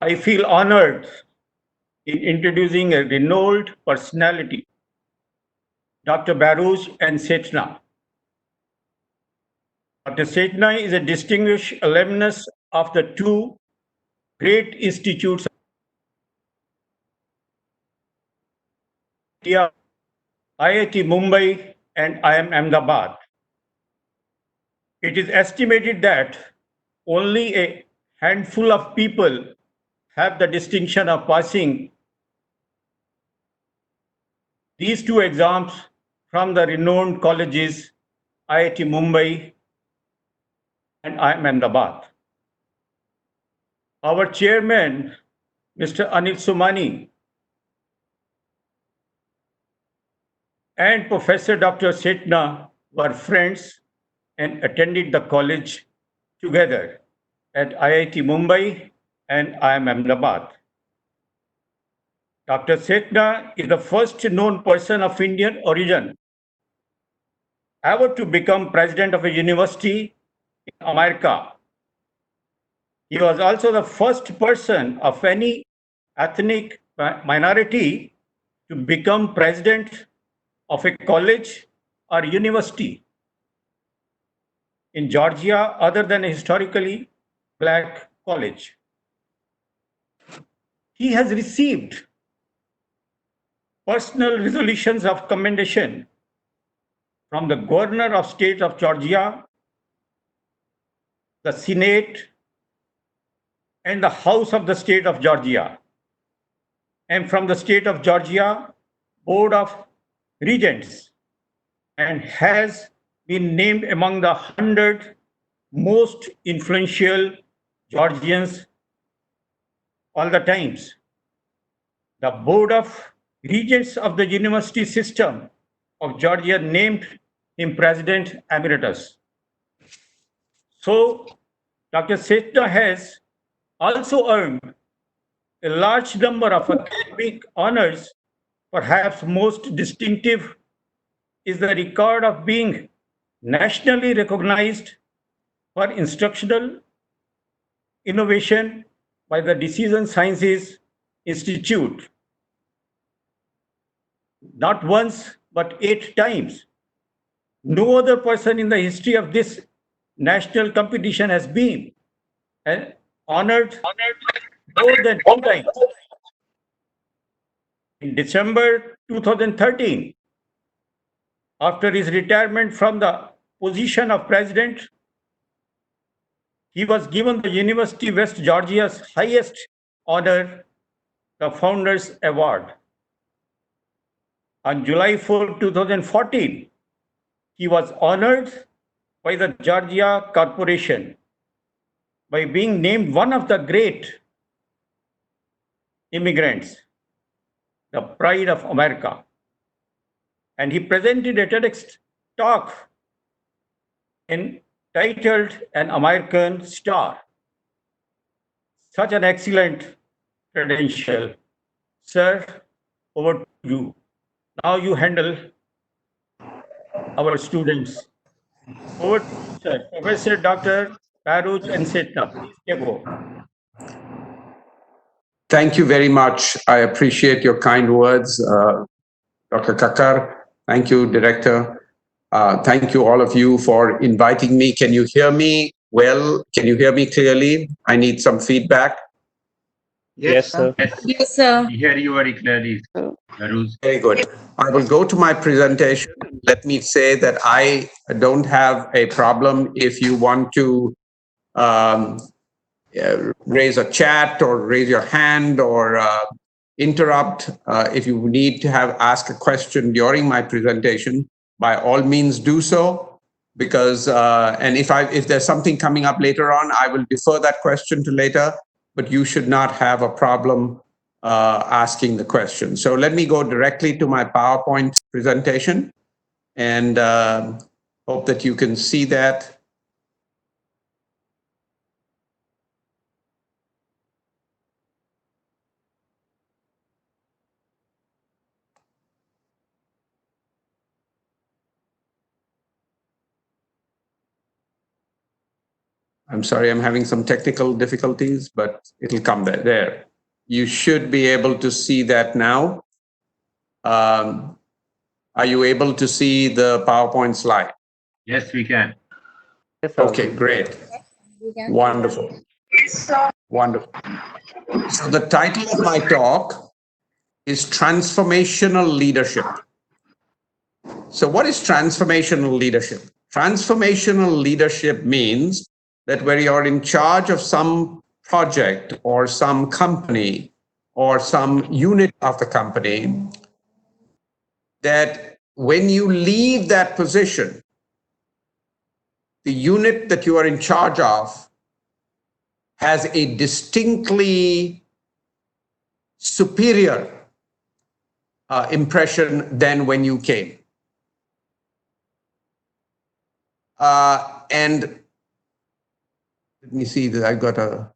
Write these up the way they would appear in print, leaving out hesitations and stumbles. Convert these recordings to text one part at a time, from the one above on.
I feel honored in introducing a renowned personality, Dr. Beheruz and Sethna. Dr. Sethna is a distinguished alumnus of the two great institutes of India, IIT Mumbai and IIM Ahmedabad. It is estimated that only a handful of people have the distinction of passing these two exams from the renowned colleges IIT Mumbai and IIM Ahmedabad. Our chairman, Mr. Anil Somani, and Professor Dr. Sethna were friends and attended the college together at IIT Mumbai and IIM Ahmedabad. Dr. Sethna is the first known person of Indian origin ever to become president of a university in America. He was also the first person of any ethnic minority to become president of a college or university in Georgia other than a historically black college. He has received personal resolutions of commendation from the governor of state of Georgia, the Senate, and the House of the state of Georgia, and from the state of Georgia Board of Regents, and has been named among the 100 most influential Georgians all the times. The Board of Regents of the University System of Georgia named him President Emeritus. So, Dr. Sethna has also earned a large number of academic honors. Perhaps most distinctive is the record of being nationally recognized for instructional innovation by the Decision Sciences Institute. Not once, but 8 times. No other person in the history of this national competition has been honored more than 2 times. In December 2013, after his retirement from the position of president, he was given the University of West Georgia's highest honor, the Founders Award. On July 4, 2014, he was honored by the Georgia Corporation by being named one of the great immigrants, the pride of America. And he presented a TEDx talk entitled An American Star. Such an excellent credential. Sir, over to you. Now you handle our students. Over to you, sir. Professor Dr. Beheruz and Sethna, please take over. Thank you very much. I appreciate your kind words, Dr. Kakar. Thank you, Director. Thank you, all of you, for inviting me. Can you hear me well? Can you hear me clearly? I need some feedback. Yes, sir. Yes, sir. We hear you very clearly, Beheruz. Very good. I will go to my presentation. Let me say that I don't have a problem if you want to raise a chat or raise your hand or interrupt. If you need to ask a question during my presentation, by all means do so. Because and if there's something coming up later on, I will defer that question to later. But you should not have a problem asking the question. So let me go directly to my PowerPoint presentation, and hope that you can see that. I'm sorry, I'm having some technical difficulties, but it'll come there. You should be able to see that now. Are you able to see the PowerPoint slide? Yes, we can. Okay, great. Wonderful. Wonderful. So the title of my talk is Transformational Leadership. So what is transformational leadership? Transformational leadership means that when you're in charge of some project or some company or some unit of the company, that when you leave that position, the unit that you are in charge of has a distinctly superior impression than when you came. And let me see that I got a.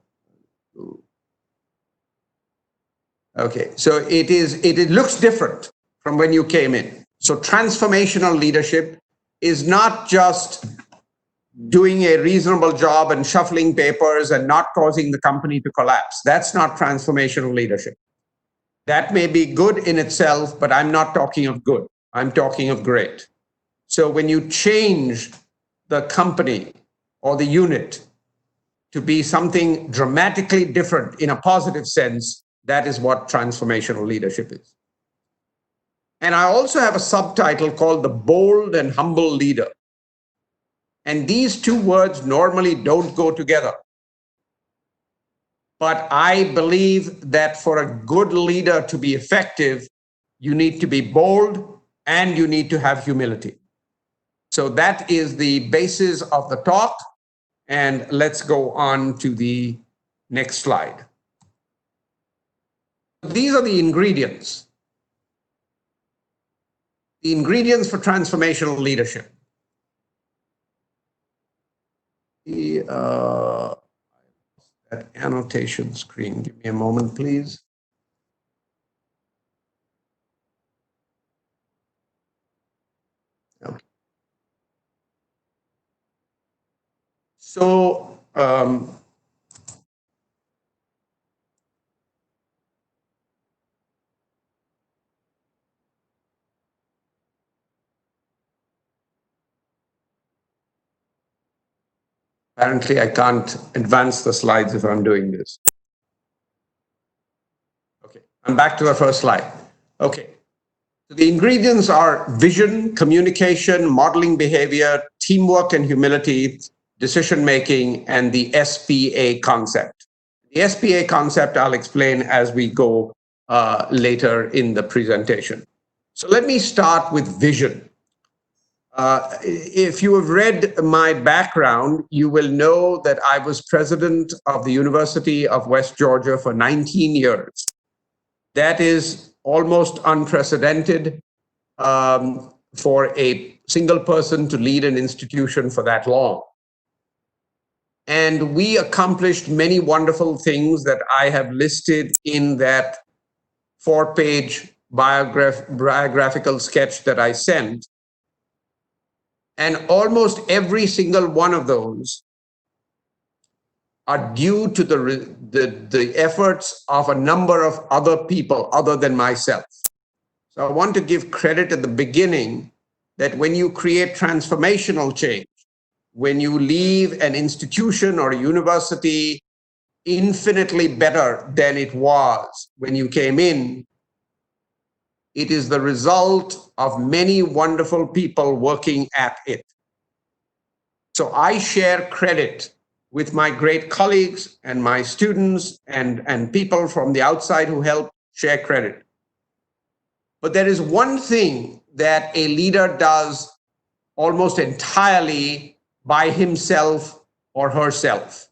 Okay, so it looks different from when you came in. So transformational leadership is not just doing a reasonable job and shuffling papers and not causing the company to collapse. That's not transformational leadership. That may be good in itself, but I'm not talking of good. I'm talking of great. So when you change the company or the unit to be something dramatically different in a positive sense, that is what transformational leadership is. And I also have a subtitle called The Bold and Humble Leader. And these two words normally don't go together. But I believe that for a good leader to be effective, you need to be bold and you need to have humility. So that is the basis of the talk. And let's go on to the next slide. These are the ingredients. The ingredients for transformational leadership. That annotation screen. Give me a moment, please. Okay. So, apparently, I can't advance the slides if I'm doing this. Okay, I'm back to the first slide. Okay, so the ingredients are vision, communication, modeling behavior, teamwork and humility, decision-making, and the SPA concept. The SPA concept I'll explain as we go later in the presentation. So let me start with vision. If you have read my background, you will know that I was president of the University of West Georgia for 19 years. That is almost unprecedented for a single person to lead an institution for that long. And we accomplished many wonderful things that I have listed in that 4-page biographical sketch that I sent. And almost every single one of those are due to the efforts of a number of other people other than myself. So I want to give credit at the beginning that when you create transformational change, when you leave an institution or a university infinitely better than it was when you came in, it is the result of many wonderful people working at it. So I share credit with my great colleagues and my students and people from the outside who help share credit. But there is one thing that a leader does almost entirely by himself or herself,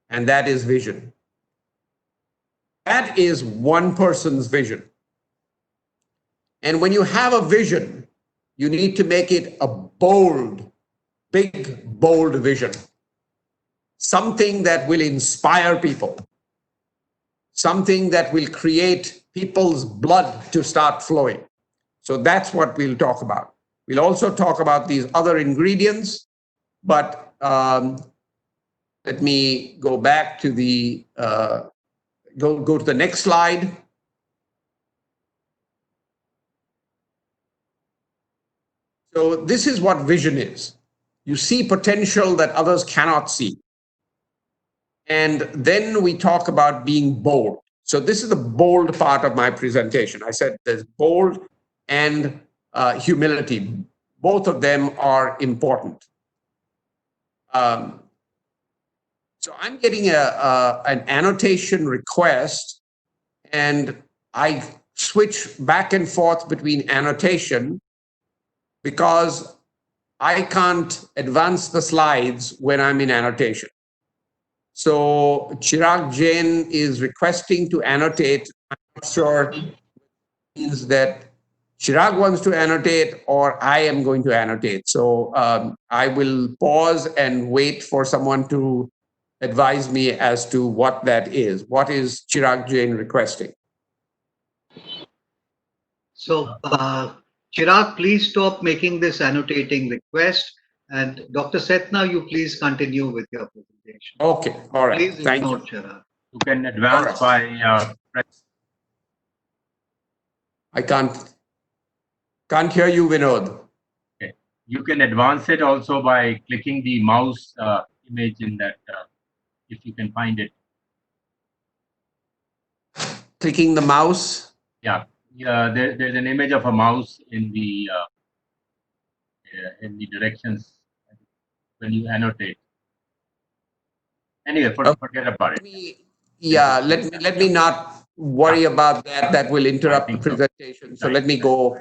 and that is vision. That is one person's vision. And when you have a vision, you need to make it a bold, big, bold vision. Something that will inspire people. Something that will create people's blood to start flowing. So that's what we'll talk about. We'll also talk about these other ingredients, but let me go back to the, go to the next slide. So this is what vision is. You see potential that others cannot see. And then we talk about being bold. So this is the bold part of my presentation. I said there's bold and humility. Both of them are important. So I'm getting an annotation request, and I switch back and forth between annotation because I can't advance the slides when I'm in annotation. So Chirag Jain is requesting to annotate. I'm not sure means that Chirag wants to annotate or I am going to annotate. So I will pause and wait for someone to advise me as to what that is. What is Chirag Jain requesting? So, Chirag, please stop making this annotating request. And Dr. Sethna, you please continue with your presentation. Okay, all right. Please Thank ignore you. Chirag. You can advance by I can't hear you, Vinod. okay. You can advance it also by clicking the mouse image in that, if you can find it. Clicking the mouse. Yeah, there's an image of a mouse in the directions when you annotate. Anyway, forget about it. Yeah, let me not worry about that. That will interrupt the presentation. So let me go.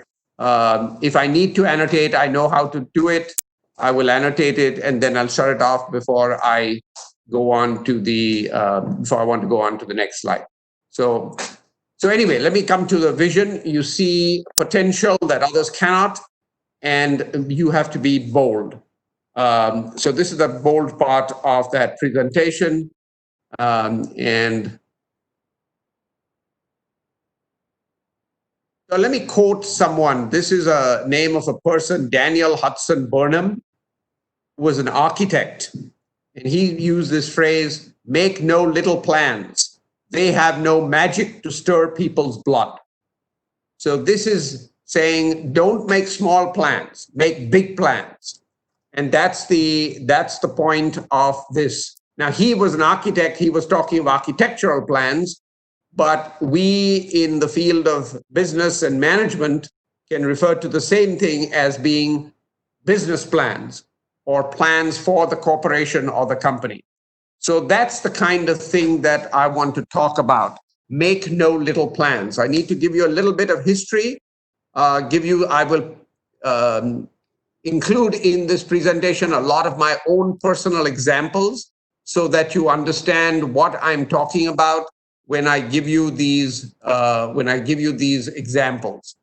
If I need to annotate, I know how to do it. I will annotate it, and then I'll shut it off before I go on to the before I want to go on to the next slide. So anyway, let me come to the vision. You see potential that others cannot, and you have to be bold. So this is the bold part of that presentation. And so let me quote someone. This is a name of a person, Daniel Hudson Burnham, who was an architect. And he used this phrase, make no little plans. They have no magic to stir people's blood. So this is saying, don't make small plans, make big plans. And that's the point of this. Now, he was an architect. He was talking of architectural plans, but we in the field of business and management can refer to the same thing as being business plans or plans for the corporation or the company. So that's the kind of thing that I want to talk about. Make no little plans. I need to give you a little bit of history. I will include in this presentation a lot of my own personal examples so that you understand what I'm talking about when I give you these examples.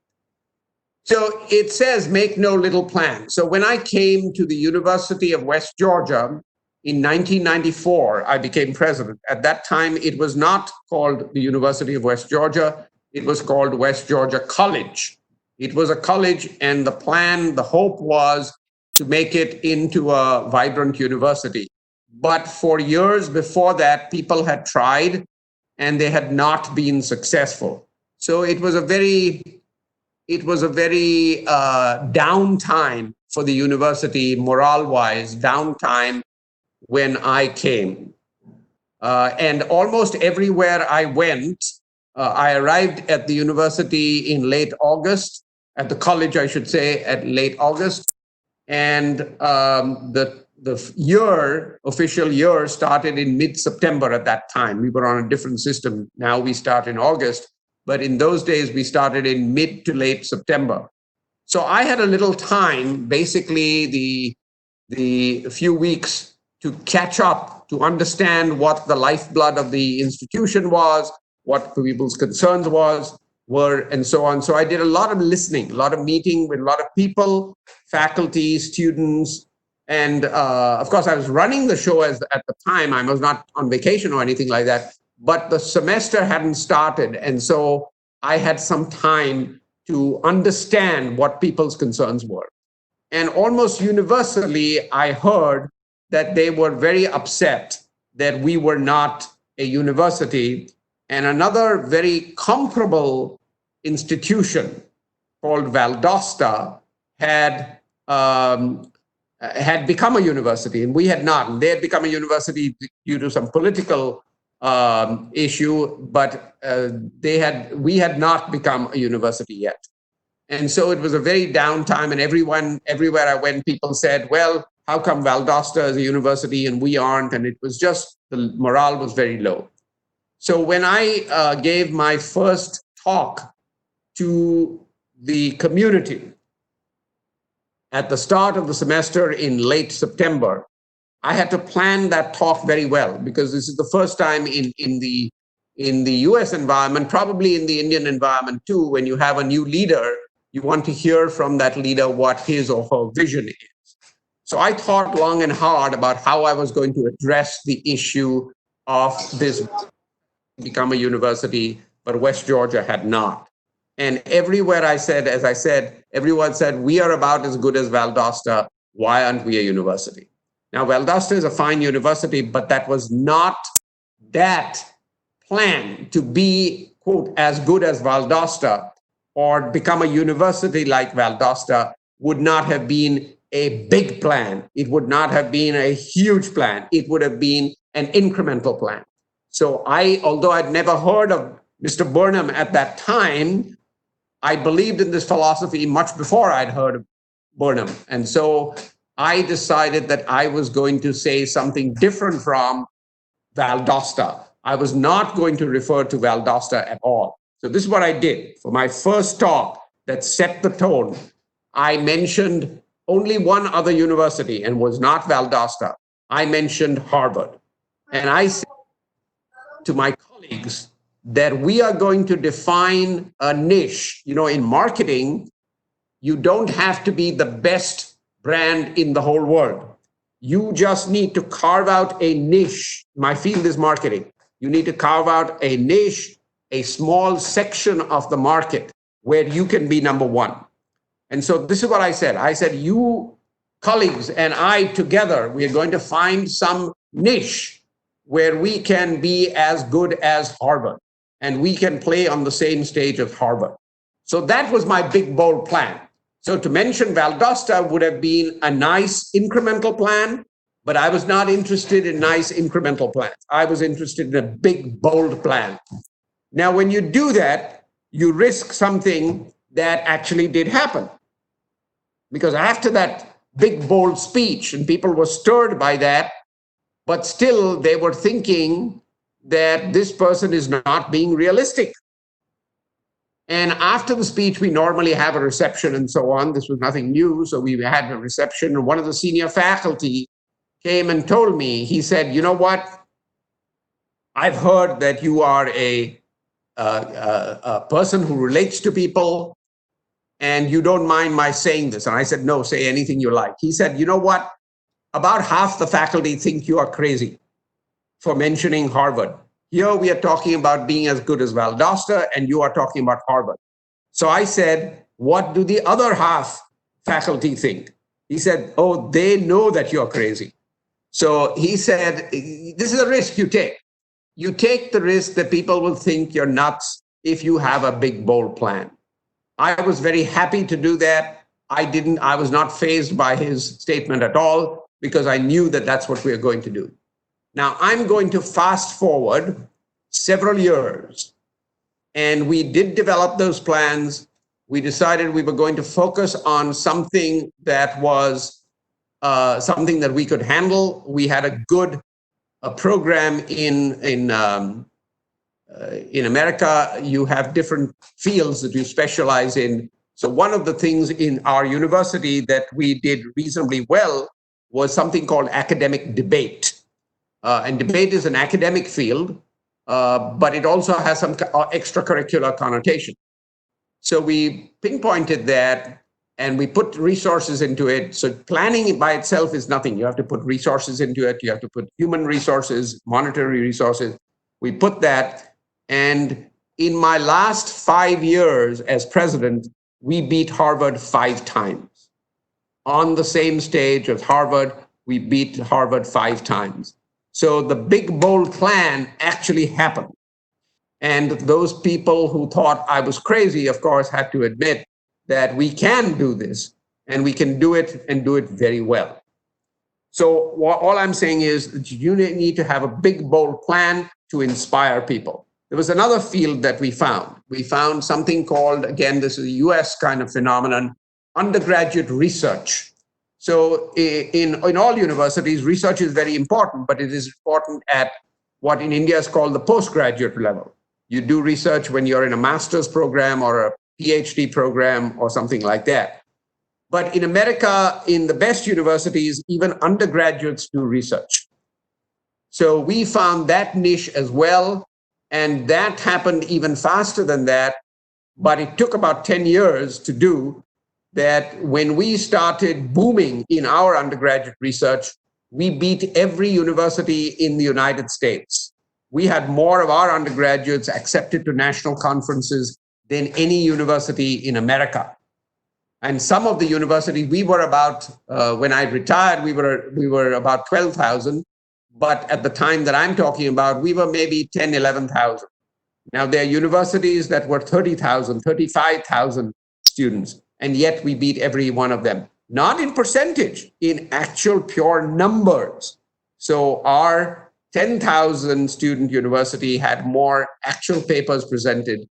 So it says, make no little plan. So when I came to the University of West Georgia in 1994, I became president. At that time, it was not called the University of West Georgia. It was called West Georgia College. It was a college, and the hope was to make it into a vibrant university. But for years before that, people had tried and they had not been successful. So it was a very down time for the university, morale-wise, down time when I came. And almost everywhere I went, I arrived at the university in late August, at the college, I should say, at late August. And the official year started in mid-September at that time. We were on a different system. Now we start in August. But in those days, we started in mid to late September. So I had a little time, basically the few weeks, to catch up, to understand what the lifeblood of the institution was, what people's concerns were, and so on. So I did a lot of listening, a lot of meeting with a lot of people, faculty, students, and of course, I was running the show at the time. I was not on vacation or anything like that, but the semester hadn't started. And so I had some time to understand what people's concerns were. And almost universally, I heard that they were very upset that we were not a university. And another very comparable institution called Valdosta had become a university, and we had not. And they had become a university due to some political issue, but we had not become a university yet. And so it was a very downtime, and everywhere I went, people said, well, how come Valdosta is a university and we aren't? And it was just, the morale was very low. So when I gave my first talk to the community at the start of the semester in late September, I had to plan that talk very well, because this is the first time in the US environment, probably in the Indian environment too, when you have a new leader, you want to hear from that leader what his or her vision is. So I thought long and hard about how I was going to address the issue of this become a university, but West Georgia had not. And everywhere I said, as I said, everyone said, we are about as good as Valdosta. Why aren't we a university? Now, Valdosta is a fine university, but that was not that plan to be, quote, as good as Valdosta or become a university like Valdosta would not have been a big plan. It would not have been a huge plan. It would have been an incremental plan. So although I'd never heard of Mr. Burnham at that time, I believed in this philosophy much before I'd heard of Burnham. And so I decided that I was going to say something different from Valdosta. I was not going to refer to Valdosta at all. So this is what I did. For my first talk that set the tone, I mentioned only one other university, and was not Valdosta. I mentioned Harvard. And I said to my colleagues that we are going to define a niche. You know, in marketing, you don't have to be the best brand in the whole world. You just need to carve out a niche. My field is marketing. You need to carve out a niche, a small section of the market where you can be number one. And so this is what I said. I said, you colleagues and I together, we are going to find some niche where we can be as good as Harvard and we can play on the same stage as Harvard. So that was my big, bold plan. So to mention Valdosta would have been a nice incremental plan, but I was not interested in nice incremental plans. I was interested in a big, bold plan. Now, when you do that, you risk something that actually did happen. Because after that big, bold speech, and people were stirred by that, but still they were thinking that this person is not being realistic. And after the speech, we normally have a reception and so on. This was nothing new. So we had a reception, and one of the senior faculty came and told me, he said, you know what? I've heard that you are a person who relates to people, and you don't mind my saying this. And I said, no, say anything you like. He said, you know what? About half the faculty think you are crazy for mentioning Harvard. Here we are talking about being as good as Valdosta, and you are talking about Harvard. So I said, what do the other half faculty think? He said, oh, they know that you're crazy. So he said, this is a risk you take. You take the risk that people will think you're nuts if you have a big, bold plan. I was very happy to do that. I was not fazed by his statement at all, because I knew that that's what we are going to do. Now, I'm going to fast forward several years, and we did develop those plans. We decided we were going to focus on something that was something that we could handle. We had a good program in America. You have different fields that you specialize in. So one of the things in our university that we did reasonably well was something called academic debate. And debate is an academic field, but it also has some extracurricular connotation. So we pinpointed that and we put resources into it. So planning by itself is nothing. You have to put resources into it. You have to put human resources, monetary resources. We put that. And in my last 5 years as president, we beat Harvard 5 times. On the same stage as Harvard, we beat Harvard 5 times. So the big, bold plan actually happened. And those people who thought I was crazy, of course, had to admit that we can do this and we can do it and do it very well. So all I'm saying is that you need to have a big, bold plan to inspire people. There was another field that we found. We found something called, again, this is a US kind of phenomenon, undergraduate research. So in all universities, research is very important, but it is important at what in India is called the postgraduate level. You do research when you're in a master's program or a PhD program or something like that. But in America, in the best universities, even undergraduates do research. So we found that niche as well. And that happened even faster than that. But it took about 10 years to do that. When we started booming in our undergraduate research, we beat every university in the United States. We had more of our undergraduates accepted to national conferences than any university in America. And some of the universities, we were about, when I retired, we were about 12,000. But at the time that I'm talking about, we were maybe 10, 11,000. Now, there are universities that were 30,000, 35,000 students, and yet we beat every one of them. Not in percentage, in actual pure numbers. So our 10,000 student university had more actual papers presented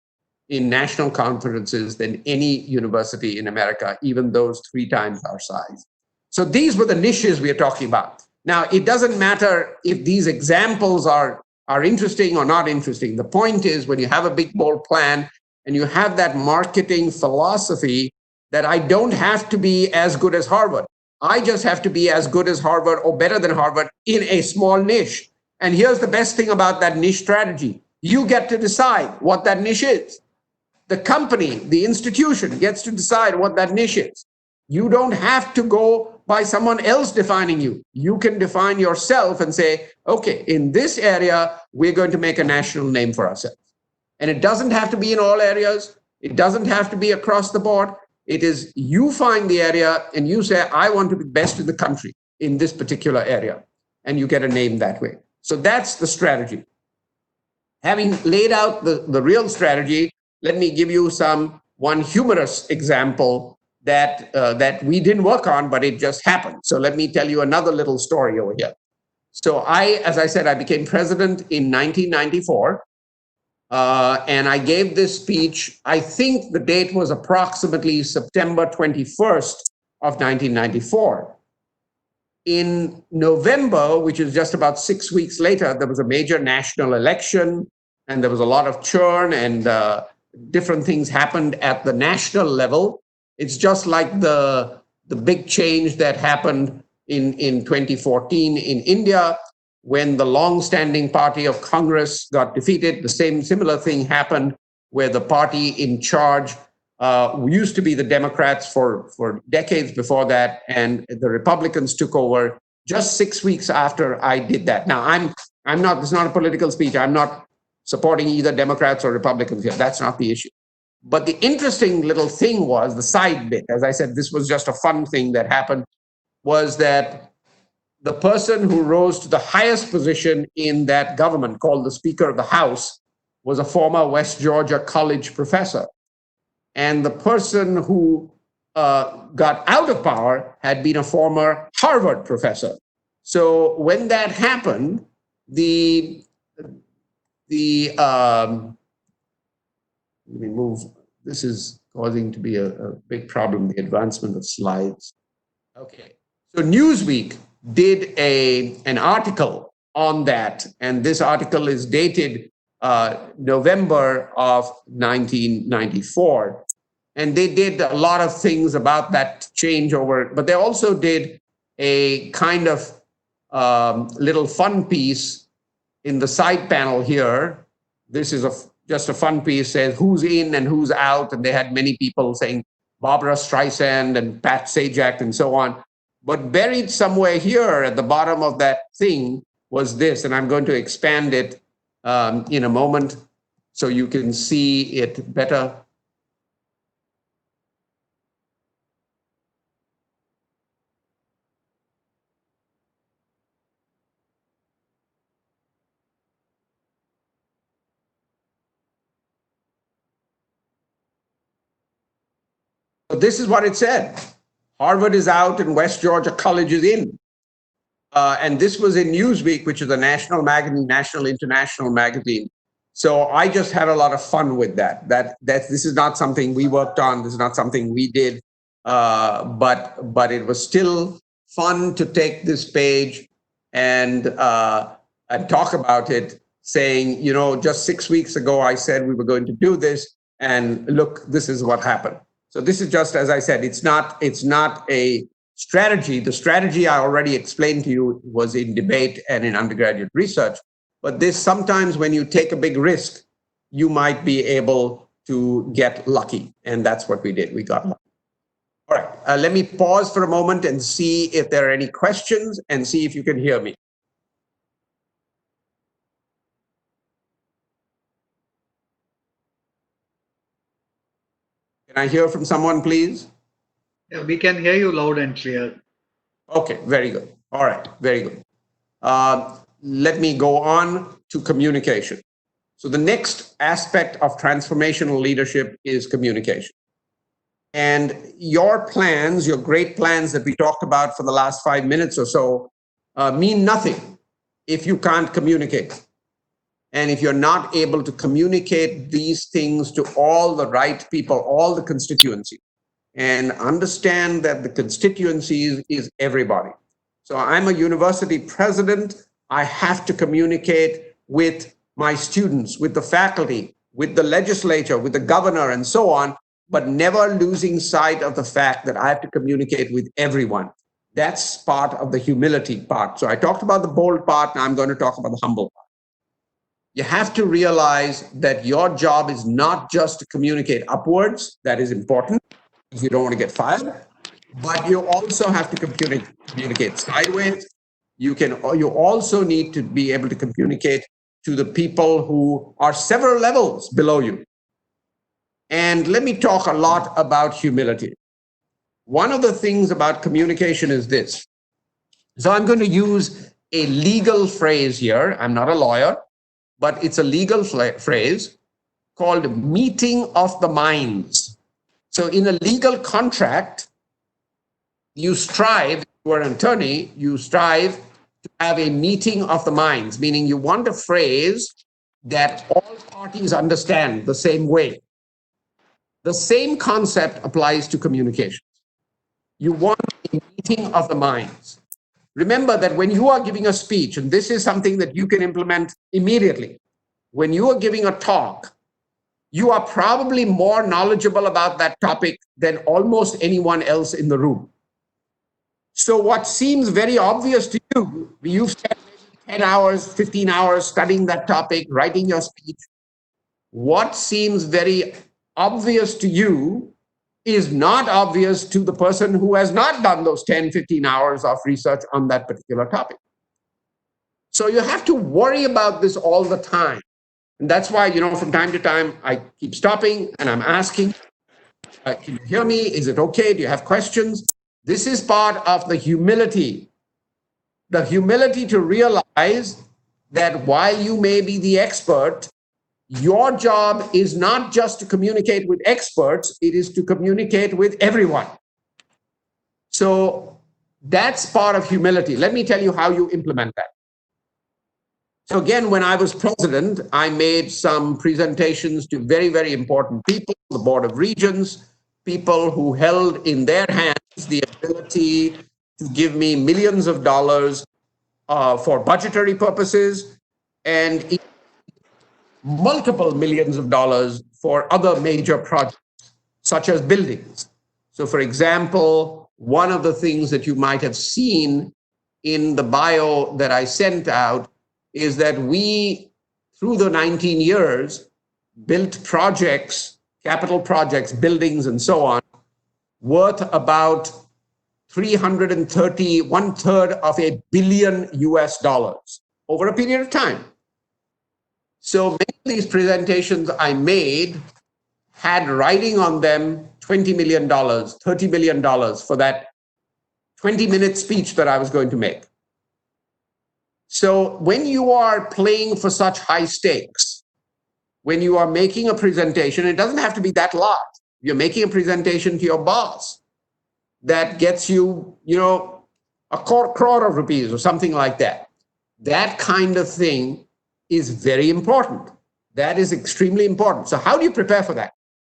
in national conferences than any university in America, even those 3 times our size. So these were the niches we are talking about. Now, it doesn't matter if these examples are interesting or not interesting. The point is, when you have a big, bold plan and you have that marketing philosophy that I don't have to be as good as Harvard. I just have to be as good as Harvard or better than Harvard in a small niche. And here's the best thing about that niche strategy. You get to decide what that niche is. The company, the institution gets to decide what that niche is. You don't have to go by someone else defining you. You can define yourself and say, okay, in this area, we're going to make a national name for ourselves. And it doesn't have to be in all areas. It doesn't have to be across the board. It is you find the area and you say, I want to be best in the country in this particular area. And you get a name that way. So that's the strategy. Having laid out the real strategy, let me give you one humorous example that we didn't work on, but it just happened. So let me tell you another little story over here. So as I said, I became president in 1994. And I gave this speech, I think the date was approximately September 21st of 1994. In November, which is just about 6 weeks later, there was a major national election, and there was a lot of churn, and different things happened at the national level. It's just like the big change that happened in 2014 in India, when the long-standing party of Congress got defeated. The similar thing happened where the party in charge used to be the Democrats for decades before that, and the Republicans took over just 6 weeks after I did that. Now, I'm not, this is not a political speech. I'm not supporting either Democrats or Republicans here. That's not the issue. But the interesting little thing was the side bit. As I said, this was just a fun thing that happened, was that the person who rose to the highest position in that government, called the Speaker of the House, was a former West Georgia College professor. And the person who got out of power had been a former Harvard professor. So when that happened, let me move. This is causing to be a big problem, the advancement of slides. Okay. So Newsweek did an article on that, and this article is dated November of 1994. And they did a lot of things about that changeover, but they also did a kind of little fun piece in the side panel here. This is just a fun piece, says who's in and who's out, and they had many people saying Barbara Streisand and Pat Sajak and so on. But buried somewhere here at the bottom of that thing was this, and I'm going to expand it in a moment so you can see it better. this is what it said. Harvard is out and West Georgia College is in. And this was in Newsweek, which is a national magazine, national international magazine. So I just had a lot of fun with that. This is not something we worked on. This is not something we did. But it was still fun to take this page and talk about it, saying, you know, just 6 weeks ago, I said we were going to do this, and look, this is what happened. So this is just, as I said, it's not a strategy. The strategy I already explained to you was in debate and in undergraduate research. But this, sometimes when you take a big risk, you might be able to get lucky. And that's what we did. We got lucky. All right, let me pause for a moment and see if there are any questions and see if you can hear me. Can I hear from someone, please? Yeah, we can hear you loud and clear. Okay, very good. All right, very good. Let me go on to communication. So the next aspect of transformational leadership is communication. And your plans, your great plans that we talked about for the last 5 minutes or so, mean nothing if you can't communicate. And if you're not able to communicate these things to all the right people, all the constituencies, and understand that the constituencies is everybody. So I'm a university president. I have to communicate with my students, with the faculty, with the legislature, with the governor, and so on, but never losing sight of the fact that I have to communicate with everyone. That's part of the humility part. So I talked about the bold part, now I'm going to talk about the humble part. You have to realize that your job is not just to communicate upwards. That is important if you don't want to get fired, but you also have to communicate sideways. You also need to be able to communicate to the people who are several levels below you. And let me talk a lot about humility. One of the things about communication is this. So I'm going to use a legal phrase here. I'm not a lawyer, but it's a legal phrase called meeting of the minds. So in a legal contract, you strive, if you are an attorney, you strive to have a meeting of the minds, meaning you want a phrase that all parties understand the same way. The same concept applies to communication. You want a meeting of the minds. Remember that when you are giving a speech, and this is something that you can implement immediately, when you are giving a talk, you are probably more knowledgeable about that topic than almost anyone else in the room. So what seems very obvious to you, you've spent 10 hours, 15 hours studying that topic, writing your speech. What seems very obvious to you is not obvious to the person who has not done those 10, 15 hours of research on that particular topic. So you have to worry about this all the time. And that's why, you know, from time to time, I keep stopping and I'm asking, can you hear me? Is it okay? Do you have questions? This is part of the humility to realize that while you may be the expert, your job is not just to communicate with experts, it is to communicate with everyone. So that's part of humility. Let me tell you how you implement that. So again, when I was president, I made some presentations to very, very important people, the Board of Regents, people who held in their hands the ability to give me millions of dollars for budgetary purposes and multiple millions of dollars for other major projects, such as buildings. So for example, one of the things that you might have seen in the bio that I sent out is that we, through the 19 years, built projects, capital projects, buildings, and so on, worth about 330, $1/3 billion US over a period of time. So many of these presentations I made had writing on them $20 million, $30 million for that 20-minute speech that I was going to make. So when you are playing for such high stakes, when you are making a presentation, it doesn't have to be that large. You're making a presentation to your boss that gets you, a crore of rupees or something like that. That kind of thing is very important. That is extremely important. So how do you prepare for that?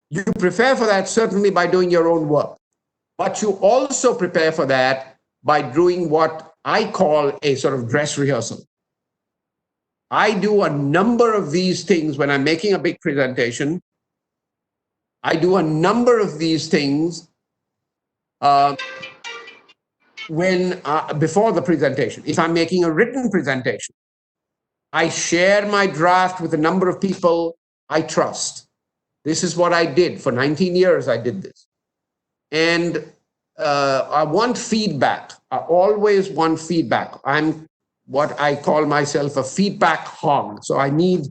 You prepare for that certainly by doing your own work, but you also prepare for that by doing what I call a sort of dress rehearsal. I do a number of these things when I'm making a big presentation. I do a number of these things before the presentation. If I'm making a written presentation, I share my draft with a number of people I trust. This is what I did. For 19 years, I did this. And I want feedback. I always want feedback. I'm what I call myself a feedback hog. So I need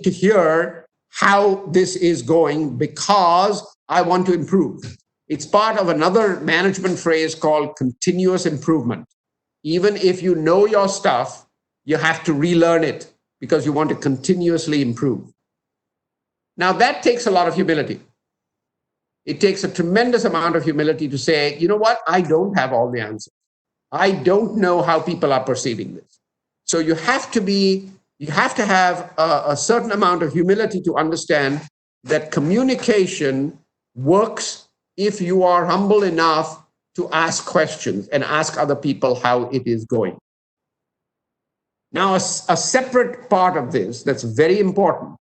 to hear how this is going because I want to improve. It's part of another management phrase called continuous improvement. Even if you know your stuff, you have to relearn it because you want to continuously improve. Now, that takes a lot of humility. It takes a tremendous amount of humility to say, you know what, I don't have all the answers. I don't know how people are perceiving this. So you have to have a certain amount of humility to understand that communication works if you are humble enough to ask questions and ask other people how it is going. Now, a separate part of this that's very important,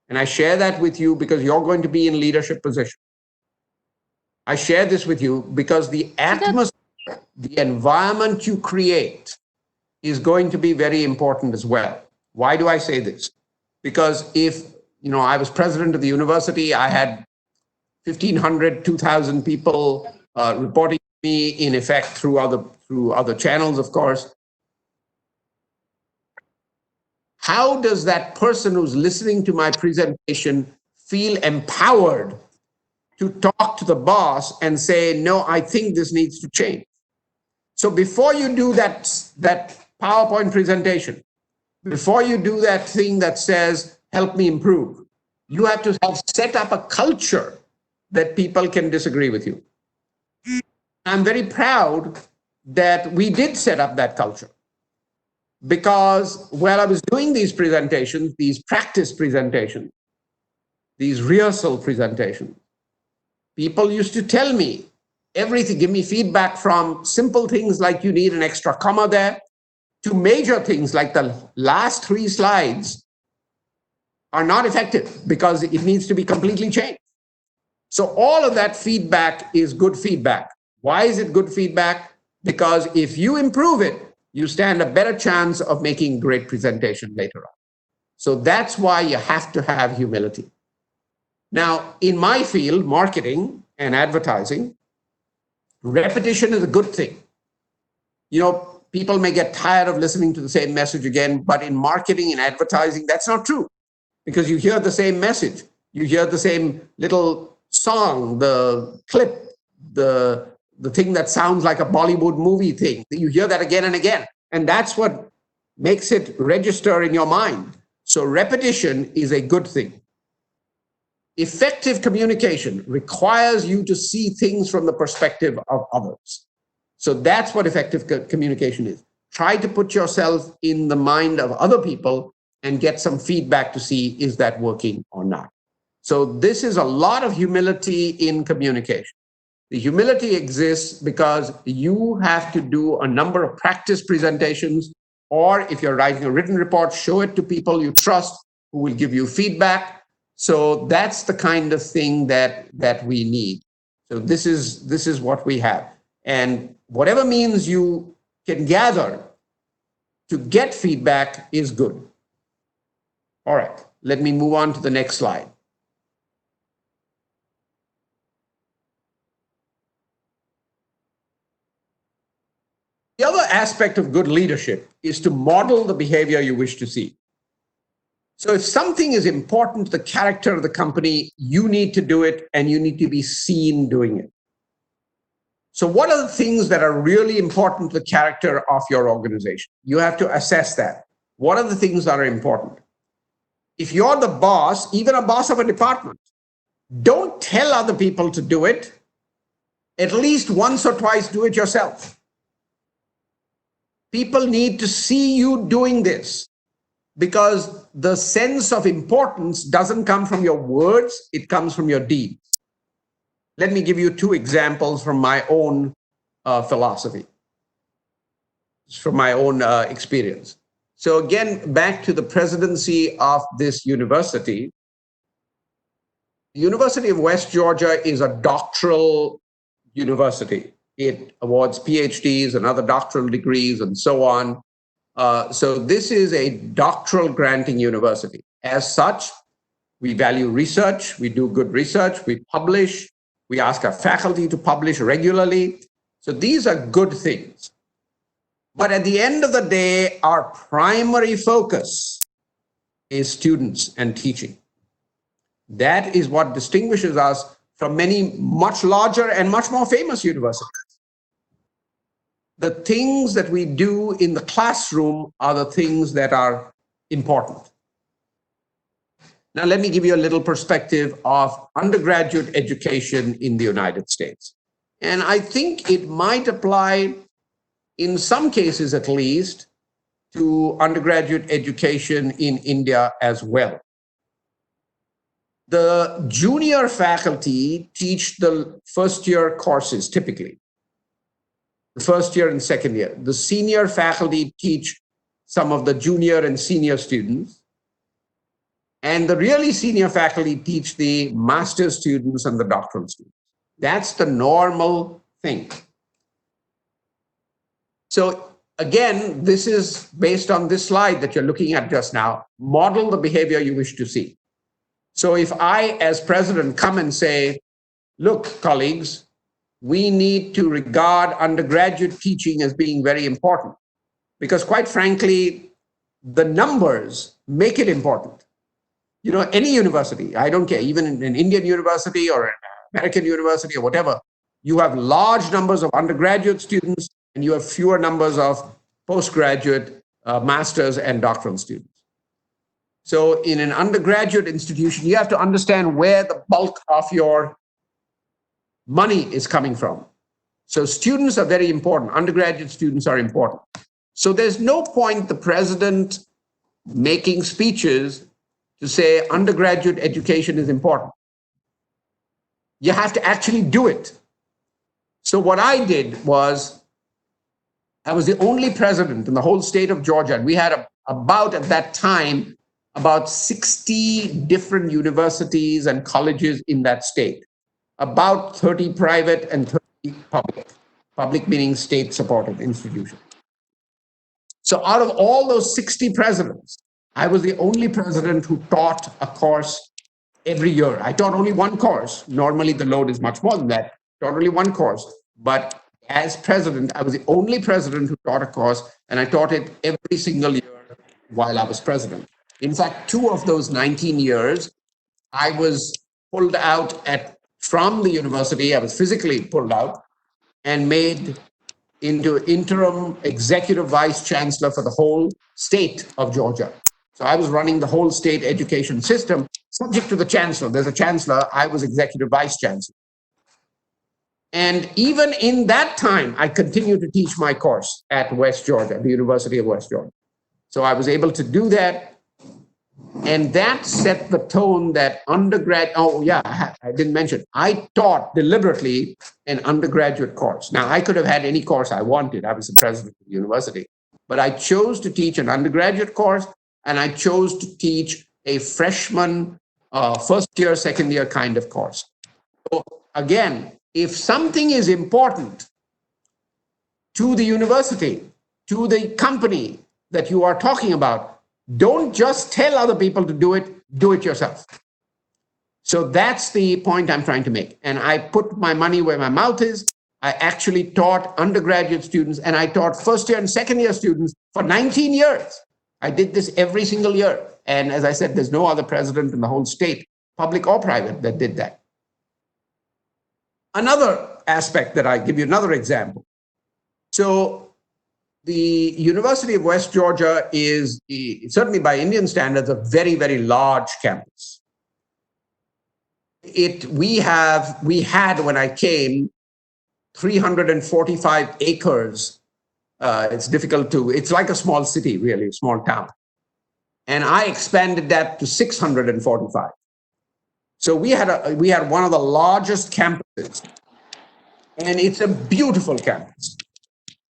and I share that with you because you're going to be in leadership position. I share this with you because the atmosphere, the environment you create is going to be very important as well. Why do I say this? Because if, I was president of the university, I had 1,500, 2,000 people reporting to me in effect through other channels, of course. How does that person who's listening to my presentation feel empowered to talk to the boss and say, no, I think this needs to change? So before you do that PowerPoint presentation, before you do that thing that says, help me improve, you have to set up a culture that people can disagree with you. I'm very proud that we did set up that culture. Because while I was doing these presentations, these practice presentations, these rehearsal presentations, people used to tell me everything, give me feedback from simple things like you need an extra comma there, to major things like the last 3 slides are not effective because it needs to be completely changed. So all of that feedback is good feedback. Why is it good feedback? Because if you improve it, you stand a better chance of making great presentation later on. So that's why you have to have humility. Now, in my field, marketing and advertising, repetition is a good thing. People may get tired of listening to the same message again, but in marketing and advertising, that's not true because you hear the same message. You hear the same little song, the clip, the thing that sounds like a Bollywood movie thing. You hear that again and again. And that's what makes it register in your mind. So repetition is a good thing. Effective communication requires you to see things from the perspective of others. So that's what effective communication is. Try to put yourself in the mind of other people and get some feedback to see, is that working or not? So this is a lot of humility in communication. The humility exists because you have to do a number of practice presentations, or if you're writing a written report, show it to people you trust who will give you feedback. So that's the kind of thing that we need. So this is what we have. And whatever means you can gather to get feedback is good. All right, let me move on to the next slide. The other aspect of good leadership is to model the behavior you wish to see. So if something is important to the character of the company, you need to do it and you need to be seen doing it. So what are the things that are really important to the character of your organization? You have to assess that. What are the things that are important? If you're the boss, even a boss of a department, Don't tell other people to do it. At least once or twice, do it yourself. People need to see you doing this, because the sense of importance doesn't come from your words, it comes from your deeds. Let me give you two examples from my own philosophy, from my own experience. So again, back to the presidency of this university. The University of West Georgia is a doctoral university. It awards PhDs and other doctoral degrees and so on. So this is a doctoral granting university. As such, we value research, we do good research, we publish, we ask our faculty to publish regularly. So these are good things. But at the end of the day, our primary focus is students and teaching. That is what distinguishes us from many much larger and much more famous universities. The things that we do in the classroom are the things that are important. Now, let me give you a little perspective of undergraduate education in the United States. And I think it might apply, in some cases at least, to undergraduate education in India as well. The junior faculty teach the first year courses typically, the first year and second year. The senior faculty teach some of the junior and senior students. And the really senior faculty teach the master's students and the doctoral students. That's the normal thing. So again, this is based on this slide that you're looking at just now. Model the behavior you wish to see. So if I, as president, come and say, look, colleagues, we need to regard undergraduate teaching as being very important, because quite frankly, the numbers make it important. You know, any university, I don't care, even an Indian university or an American university or whatever, you have large numbers of undergraduate students and you have fewer numbers of postgraduate, masters and doctoral students. So in an undergraduate institution, you have to understand where the bulk of your money is coming from. So students are very important. Undergraduate students are important. So there's no point the president making speeches to say undergraduate education is important. You have to actually do it. So what I did was, I was the only president in the whole state of Georgia. And we had about, at that time, about 60 different universities and colleges in that state, about 30 private and 30 public, public meaning state-supported institutions. So out of all those 60 presidents, I was the only president who taught a course every year. I taught only one course. Normally the load is much more than that. I taught only one course. But as president, I was the only president who taught a course, and I taught it every single year while I was president. In fact, 2 of those 19 years, I was pulled out from the university. I was physically pulled out and made into interim executive vice chancellor for the whole state of Georgia. So I was running the whole state education system, subject to the chancellor. There's a chancellor. I was executive vice chancellor. And even in that time, I continued to teach my course at West Georgia, the University of West Georgia. So I was able to do that. And that set the tone that undergrad, oh yeah, I didn't mention, I taught deliberately an undergraduate course. Now, I could have had any course I wanted. I was the president of the university. But I chose to teach an undergraduate course, and I chose to teach a freshman, first year, second year kind of course. So again, if something is important to the university, to the company that you are talking about, don't just tell other people to do it yourself. So that's the point I'm trying to make. And I put my money where my mouth is. I actually taught undergraduate students, and I taught first year and second year students for 19 years. I did this every single year. And as I said, there's no other president in the whole state, public or private, that did that. Another aspect that I give you another example. So the University of West Georgia is, certainly by Indian standards, a very, very large campus. we had, when I came, 345 acres. It's like a small city, really, a small town. And I expanded that to 645. So we had one of the largest campuses, and it's a beautiful campus.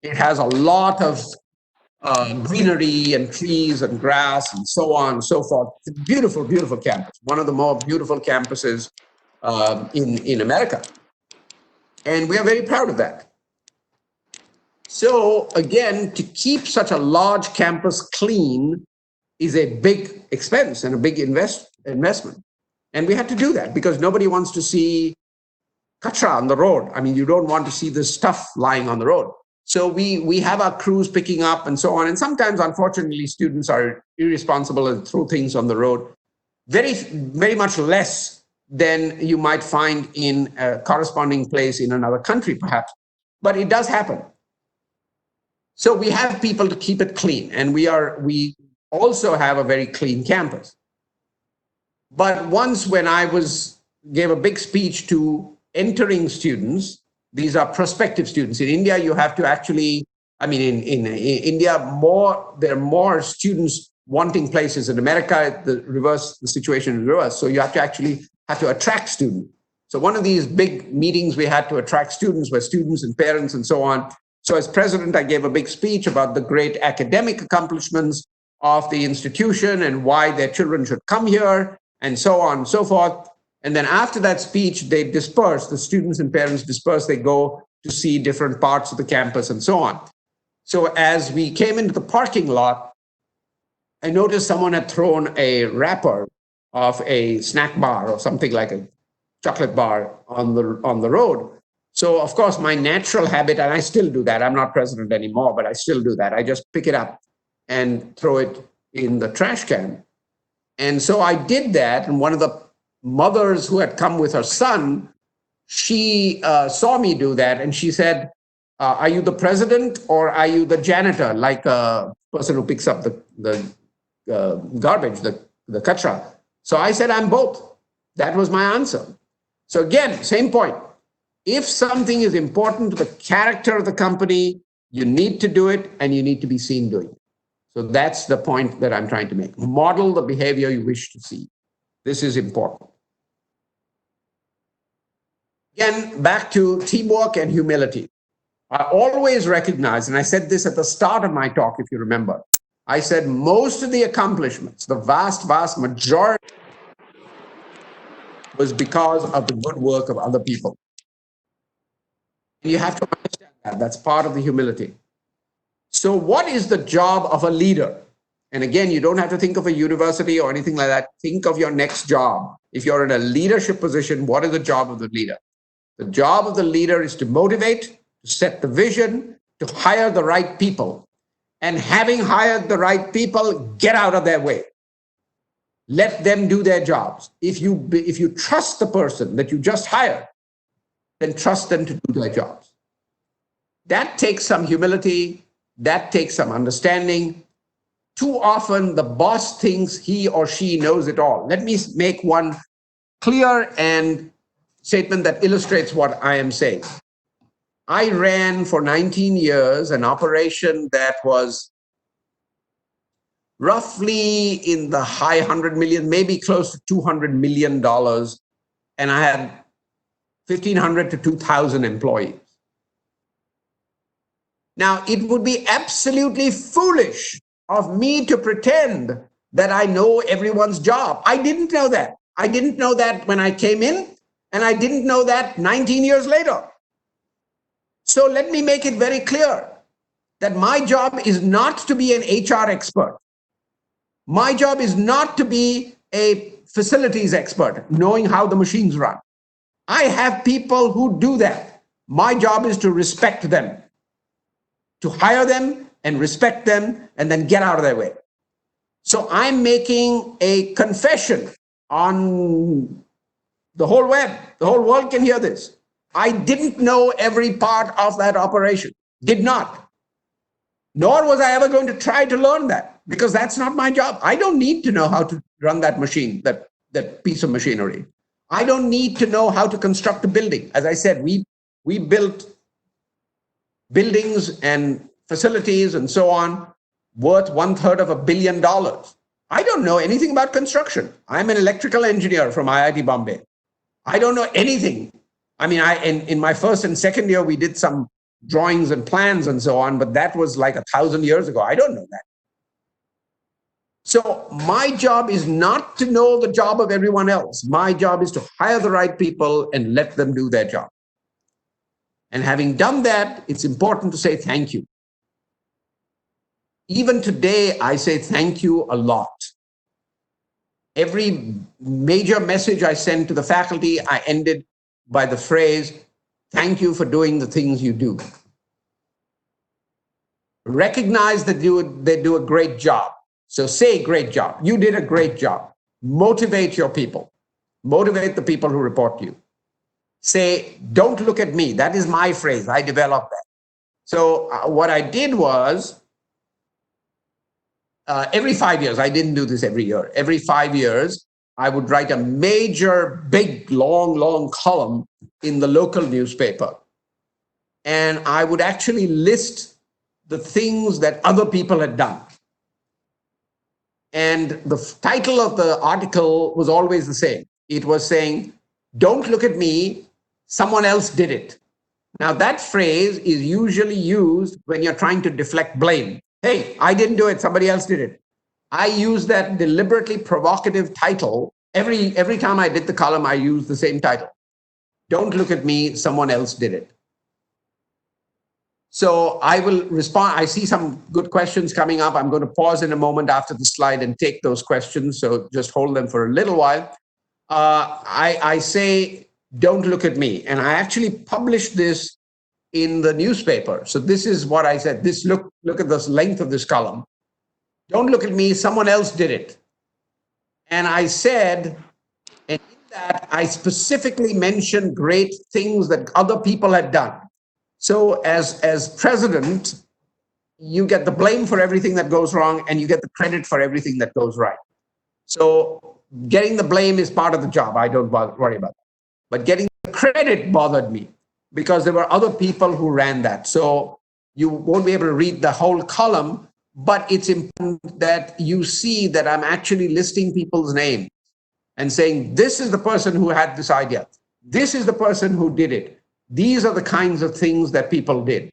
It has a lot of greenery and trees and grass and so on and so forth. It's a beautiful, beautiful campus. One of the more beautiful campuses in America. And we are very proud of that. So again, to keep such a large campus clean is a big expense and a big investment. And we had to do that because nobody wants to see kachra on the road. I mean, you don't want to see this stuff lying on the road. So we have our crews picking up and so on. And sometimes, unfortunately, students are irresponsible and throw things on the road. Very, very much less than you might find in a corresponding place in another country, perhaps. But it does happen. So we have people to keep it clean. And we also have a very clean campus. But once when I gave a big speech to entering students, these are prospective students. In India, you have to actually, in India, there are more students wanting places. In America, the situation is reverse. So you have to attract students. So one of these big meetings we had to attract students were students and parents and so on. So as president, I gave a big speech about the great academic accomplishments of the institution and why their children should come here and so on and so forth. And then after that speech, they disperse, the students and parents disperse, they go to see different parts of the campus and so on. So as we came into the parking lot, I noticed someone had thrown a wrapper of a snack bar or something like a chocolate bar on the road. So of course, my natural habit, and I still do that, I'm not president anymore, but I still do that. I just pick it up and throw it in the trash can. And so I did that, and one of the mothers who had come with her son, she saw me do that, and she said, are you the president or are you the janitor, like a person who picks up the garbage, the kachra? So I said, I'm both. That was my answer. So again, same point. If something is important to the character of the company, you need to do it and you need to be seen doing it. So that's the point that I'm trying to make. Model the behavior you wish to see. This is important. Again, back to teamwork and humility. I always recognize, and I said this at the start of my talk, if you remember, I said most of the accomplishments, the vast, vast majority, was because of the good work of other people. And you have to understand that. That's part of the humility. So what is the job of a leader? And again, you don't have to think of a university or anything like that. Think of your next job. If you're in a leadership position, what is the job of the leader? The job of the leader is to motivate, to set the vision, to hire the right people. And having hired the right people, get out of their way. Let them do their jobs. If you trust the person that you just hired, then trust them to do their jobs. That takes some humility. That takes some understanding. Too often, the boss thinks he or she knows it all. Let me make one clear and statement that illustrates what I am saying. I ran for 19 years an operation that was roughly in the high 100 million, maybe close to $200 million. And I had 1,500 to 2,000 employees. Now, it would be absolutely foolish of me to pretend that I know everyone's job. I didn't know that. I didn't know that when I came in, and I didn't know that 19 years later. So let me make it very clear that my job is not to be an HR expert. My job is not to be a facilities expert, knowing how the machines run. I have people who do that. My job is to respect them, to hire them and respect them, and then get out of their way. So I'm making a confession on the whole web. The whole world can hear this. I didn't know every part of that operation. Did not. Nor was I ever going to try to learn that, because that's not my job. I don't need to know how to run that machine, that piece of machinery. I don't need to know how to construct a building. As I said, we built buildings and facilities and so on worth $1/3 billion. I don't know anything about construction. I'm an electrical engineer from IIT Bombay. I don't know anything. I mean, in my first and second year, we did some drawings and plans and so on, but that was like 1,000 years ago. I don't know that. So my job is not to know the job of everyone else. My job is to hire the right people and let them do their job. And having done that, it's important to say thank you. Even today, I say thank you a lot. Every major message I send to the faculty, I ended by the phrase, thank you for doing the things you do. Recognize that they do a great job. So say great job. You did a great job. Motivate your people. Motivate the people who report to you. Say, don't look at me. That is my phrase. I developed that. So what I did was, every 5 years, I didn't do this every year. Every 5 years, I would write a major, big, long column in the local newspaper. And I would actually list the things that other people had done. And the title of the article was always the same. It was saying, don't look at me, someone else did it. Now that phrase is usually used when you're trying to deflect blame. Hey, I didn't do it, somebody else did it. I use that deliberately provocative title. Every time I did the column, I used the same title. Don't look at me, someone else did it. So I will respond. I see some good questions coming up. I'm going to pause in a moment after the slide and take those questions. So just hold them for a little while. I say, don't look at me. And I actually published this in the newspaper. So this is what I said. Look at this length of this column. Don't look at me, someone else did it. And I said, and in that, I specifically mentioned great things that other people had done. So as president, you get the blame for everything that goes wrong and you get the credit for everything that goes right. So getting the blame is part of the job. I don't worry about that. But getting the credit bothered me because there were other people who ran that. So you won't be able to read the whole column, but it's important that you see that I'm actually listing people's names and saying, this is the person who had this idea. This is the person who did it. These are the kinds of things that people did.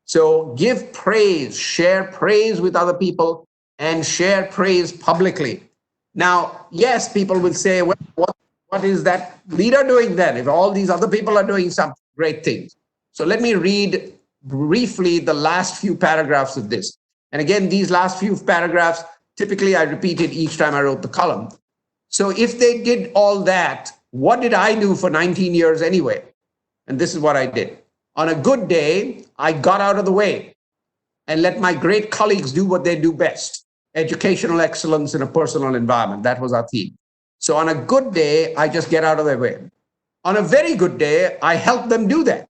So give praise, share praise with other people, and share praise publicly. Now, yes, people will say, well, what is that leader doing then if all these other people are doing some great things? So let me read briefly the last few paragraphs of this. And again, these last few paragraphs, typically I repeated each time I wrote the column. So if they did all that, what did I do for 19 years anyway? And this is what I did. On a good day, I got out of the way and let my great colleagues do what they do best. Educational excellence in a personal environment. That was our theme. So on a good day, I just get out of their way. On a very good day, I help them do that.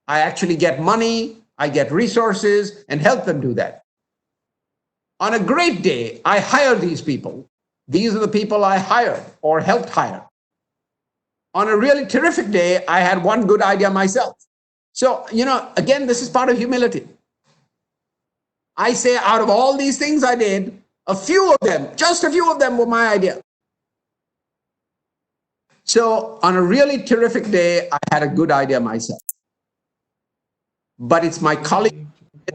I actually get money, I get resources, and help them do that. On a great day, I hire these people. These are the people I hired or helped hire. On a really terrific day, I had one good idea myself. So, again, this is part of humility. I say out of all these things I did, just a few of them were my idea. So on a really terrific day, I had a good idea myself. But it's my colleagues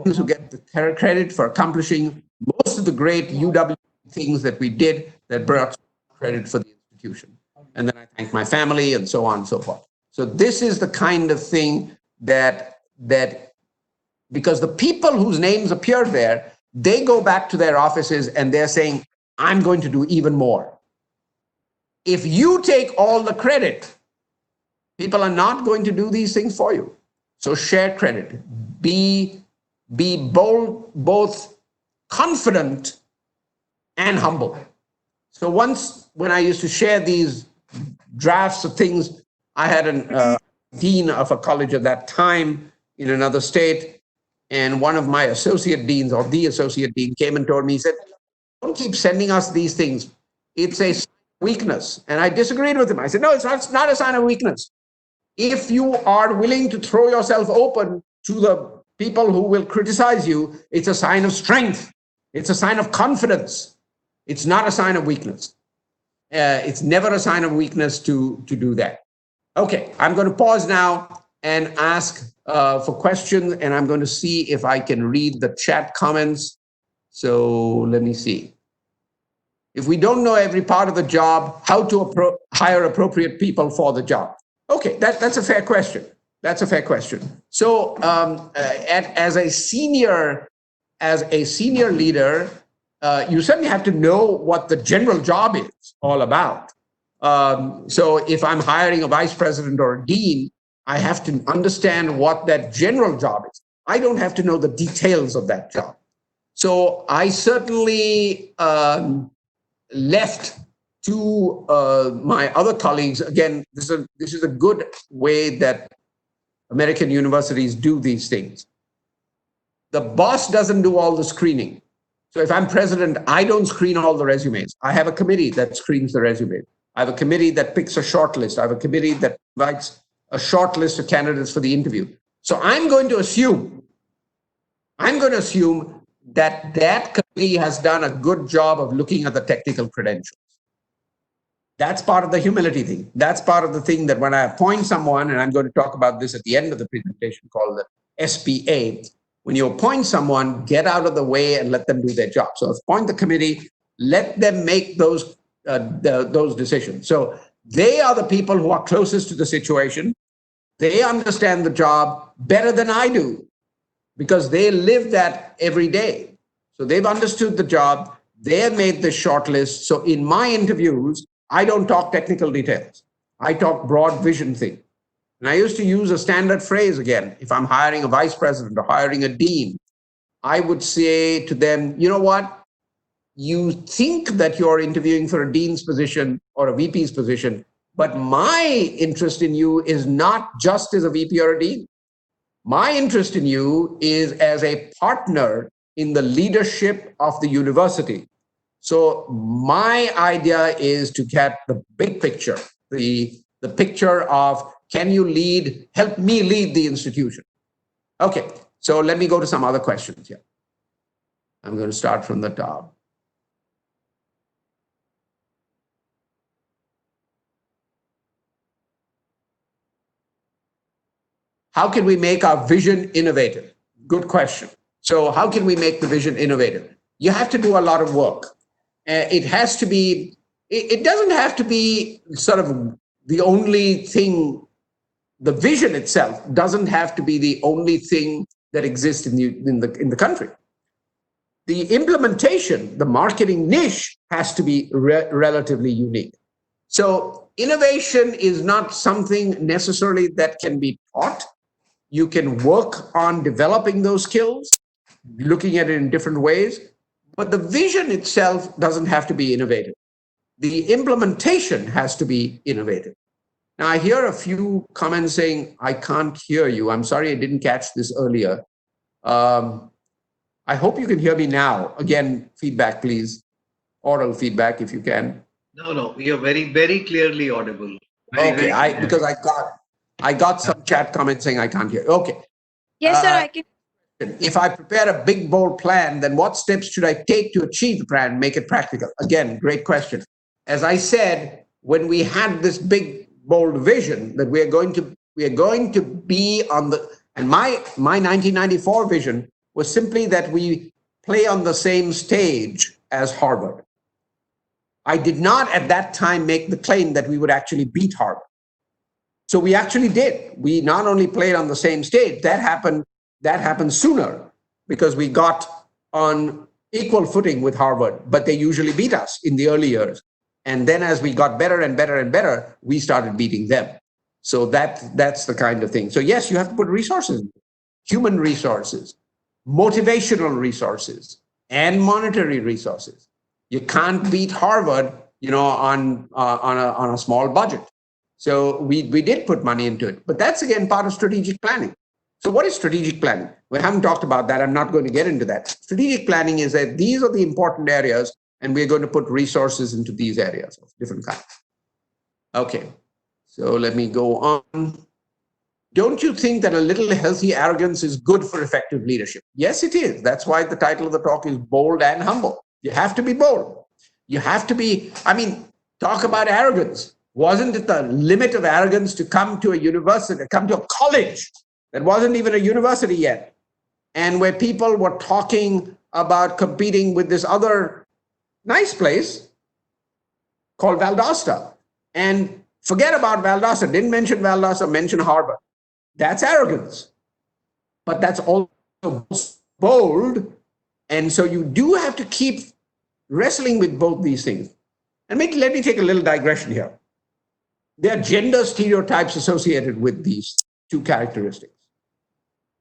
who get the credit for accomplishing most of the great UW things that we did that brought credit for the institution. And then I thank my family and so on and so forth. So this is the kind of thing that because the people whose names appear there, they go back to their offices and they're saying, I'm going to do even more. If you take all the credit, people are not going to do these things for you. So share credit. Be bold, both confident and humble. So once when I used to share these drafts of things, I had a dean of a college at that time in another state, and one of my associate deans or the associate dean came and told me, he said, don't keep sending us these things. It's a sign weakness. And I disagreed with him. I said, no, it's not a sign of weakness. If you are willing to throw yourself open to the people who will criticize you, it's a sign of strength. It's a sign of confidence. It's not a sign of weakness. It's never a sign of weakness to do that. Okay, I'm going to pause now and ask for questions, and I'm going to see if I can read the chat comments. So let me see. If we don't know every part of the job, how to hire appropriate people for the job? Okay, that's a fair question. That's a fair question. So as a senior leader, you certainly have to know what the general job is all about. So if I'm hiring a vice president or a dean, I have to understand what that general job is. I don't have to know the details of that job. So I certainly left to my other colleagues. Again, this is a good way that American universities do these things. The boss doesn't do all the screening. So if I'm president, I don't screen all the resumes. I have a committee that screens the resumes. I have a committee that picks a short list. I have a committee that invites a short list of candidates for the interview. So I'm going to assume that that committee has done a good job of looking at the technical credentials. That's part of the humility thing. That's part of the thing that when I appoint someone, and I'm going to talk about this at the end of the presentation called the SPA, when you appoint someone, get out of the way and let them do their job. So appoint the committee, let them make those decisions. So they are the people who are closest to the situation. They understand the job better than I do because they live that every day. So they've understood the job. They have made the short list. So in my interviews, I don't talk technical details. I talk broad vision thing. And I used to use a standard phrase again. If I'm hiring a vice president or hiring a dean, I would say to them, you know what? You think that you're interviewing for a dean's position or a VP's position, but my interest in you is not just as a VP or a dean. My interest in you is as a partner in the leadership of the university. So my idea is to get the big picture, the picture of can you help me lead the institution? Okay, so let me go to some other questions here. I'm going to start from the top. How can we make our vision innovative? Good question. So how can we make the vision innovative? You have to do a lot of work. It has to be, it doesn't have to be sort of the only thing. The vision itself doesn't have to be the only thing that exists in the country. The implementation, the marketing niche has to be relatively unique. So innovation is not something necessarily that can be taught. You can work on developing those skills, looking at it in different ways, but the vision itself doesn't have to be innovative. The implementation has to be innovative. Now, I hear a few comments saying, I can't hear you. I'm sorry I didn't catch this earlier. I hope you can hear me now. Again, feedback, please. Oral feedback, if you can. No, you're very, very clearly audible. Okay, because I got some chat comments saying I can't hear. Okay. Yes, sir, I can. If I prepare a big, bold plan, then what steps should I take to achieve the plan, make it practical? Again, great question. As I said, when we had this big, bold vision that we are going to be on the, and my 1994 vision was simply that we play on the same stage as Harvard. I did not at that time make the claim that we would actually beat Harvard. So we actually did. We not only played on the same stage, that happened sooner because we got on equal footing with Harvard, but they usually beat us in the early years. And then as we got better and better and better, we started beating them. So that's the kind of thing. So yes, you have to put resources, human resources, motivational resources, and monetary resources. You can't beat Harvard, on a small budget. So we did put money into it, but that's again part of strategic planning. So what is strategic planning? We haven't talked about that. I'm not going to get into that. Strategic planning is that these are the important areas, and we're going to put resources into these areas of different kinds. Okay, so let me go on. Don't you think that a little healthy arrogance is good for effective leadership? Yes, it is. That's why the title of the talk is Bold and Humble. You have to be bold. You have to be, talk about arrogance. Wasn't it the limit of arrogance to come to a university, come to a college that wasn't even a university yet, and where people were talking about competing with this other nice place called Valdosta? And forget about Valdosta, didn't mention Valdosta, mention Harvard. That's arrogance. But that's also bold. And so you do have to keep wrestling with both these things. And let me take a little digression here. There are gender stereotypes associated with these two characteristics.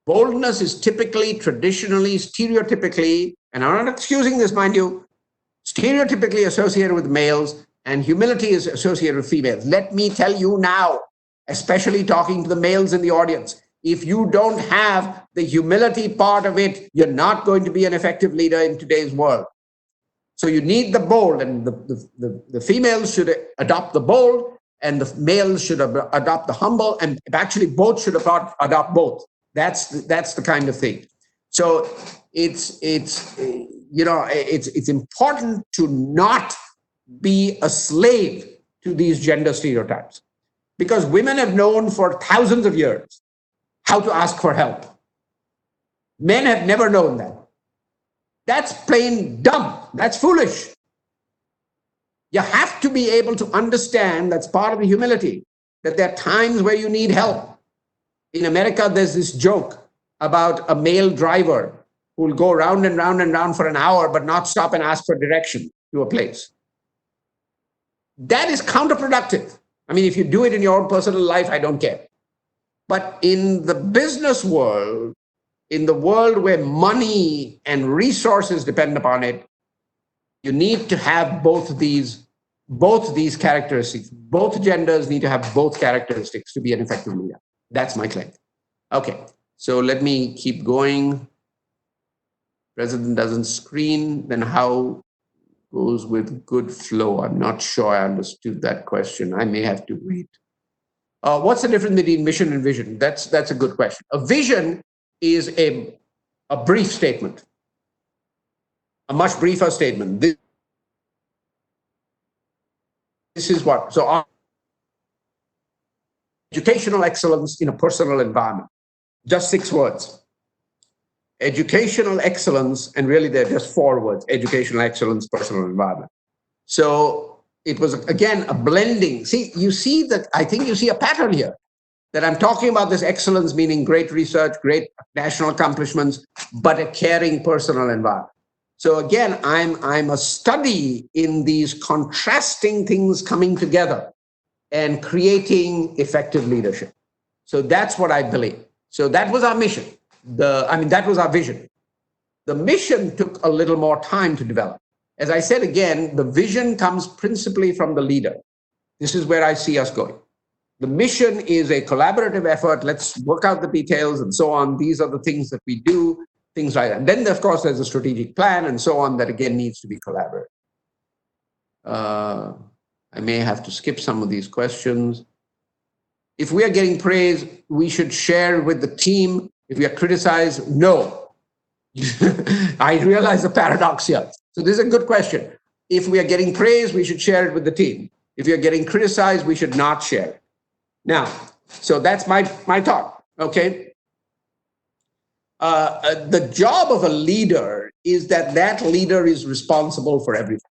Boldness is typically, traditionally, stereotypically, and I'm not excusing this, mind you, stereotypically associated with males, and humility is associated with females. Let me tell you now, especially talking to the males in the audience, if you don't have the humility part of it, you're not going to be an effective leader in today's world. So you need the bold, and the females should adopt the bold, and the males should adopt the humble, and actually both should adopt both. That's the kind of thing. So it's important to not be a slave to these gender stereotypes, because women have known for thousands of years how to ask for help. Men have never known that. That's plain dumb. That's foolish. You have to be able to understand, that's part of the humility, that there are times where you need help. In America, there's this joke about a male driver who will go round and round and round for an hour, but not stop and ask for direction to a place. That is counterproductive. If you do it in your own personal life, I don't care. But in the business world, in the world where money and resources depend upon it, you need to have both these characteristics. Both genders need to have both characteristics to be an effective leader. That's my claim. Okay, so let me keep going. President doesn't screen, then how goes with good flow? I'm not sure I understood that question. I may have to read. What's the difference between mission and vision? That's a good question. A vision is a brief statement, a much briefer statement. This is what, so educational excellence in a personal environment, just 6 words. Educational excellence, and really they're just 4 words, educational excellence, personal environment. So it was, again, a blending. See, you see that, I think you see a pattern here, that I'm talking about this excellence, meaning great research, great national accomplishments, but a caring personal environment. So again, I'm a study in these contrasting things coming together and creating effective leadership. So that's what I believe. So that was our mission. That was our vision. The mission took a little more time to develop. As I said again, the vision comes principally from the leader. This is where I see us going. The mission is a collaborative effort. Let's work out the details and so on. These are the things that we do, things like that. And then, of course, there's a strategic plan and so on that, again, needs to be collaborative. I may have to skip some of these questions. If we are getting praise, we should share with the team. If we are criticized, no. I realize the paradox here. So this is a good question. If we are getting praise, we should share it with the team. If we are getting criticized, we should not share it. Now, so that's my thought, okay? The job of a leader is that leader is responsible for everything.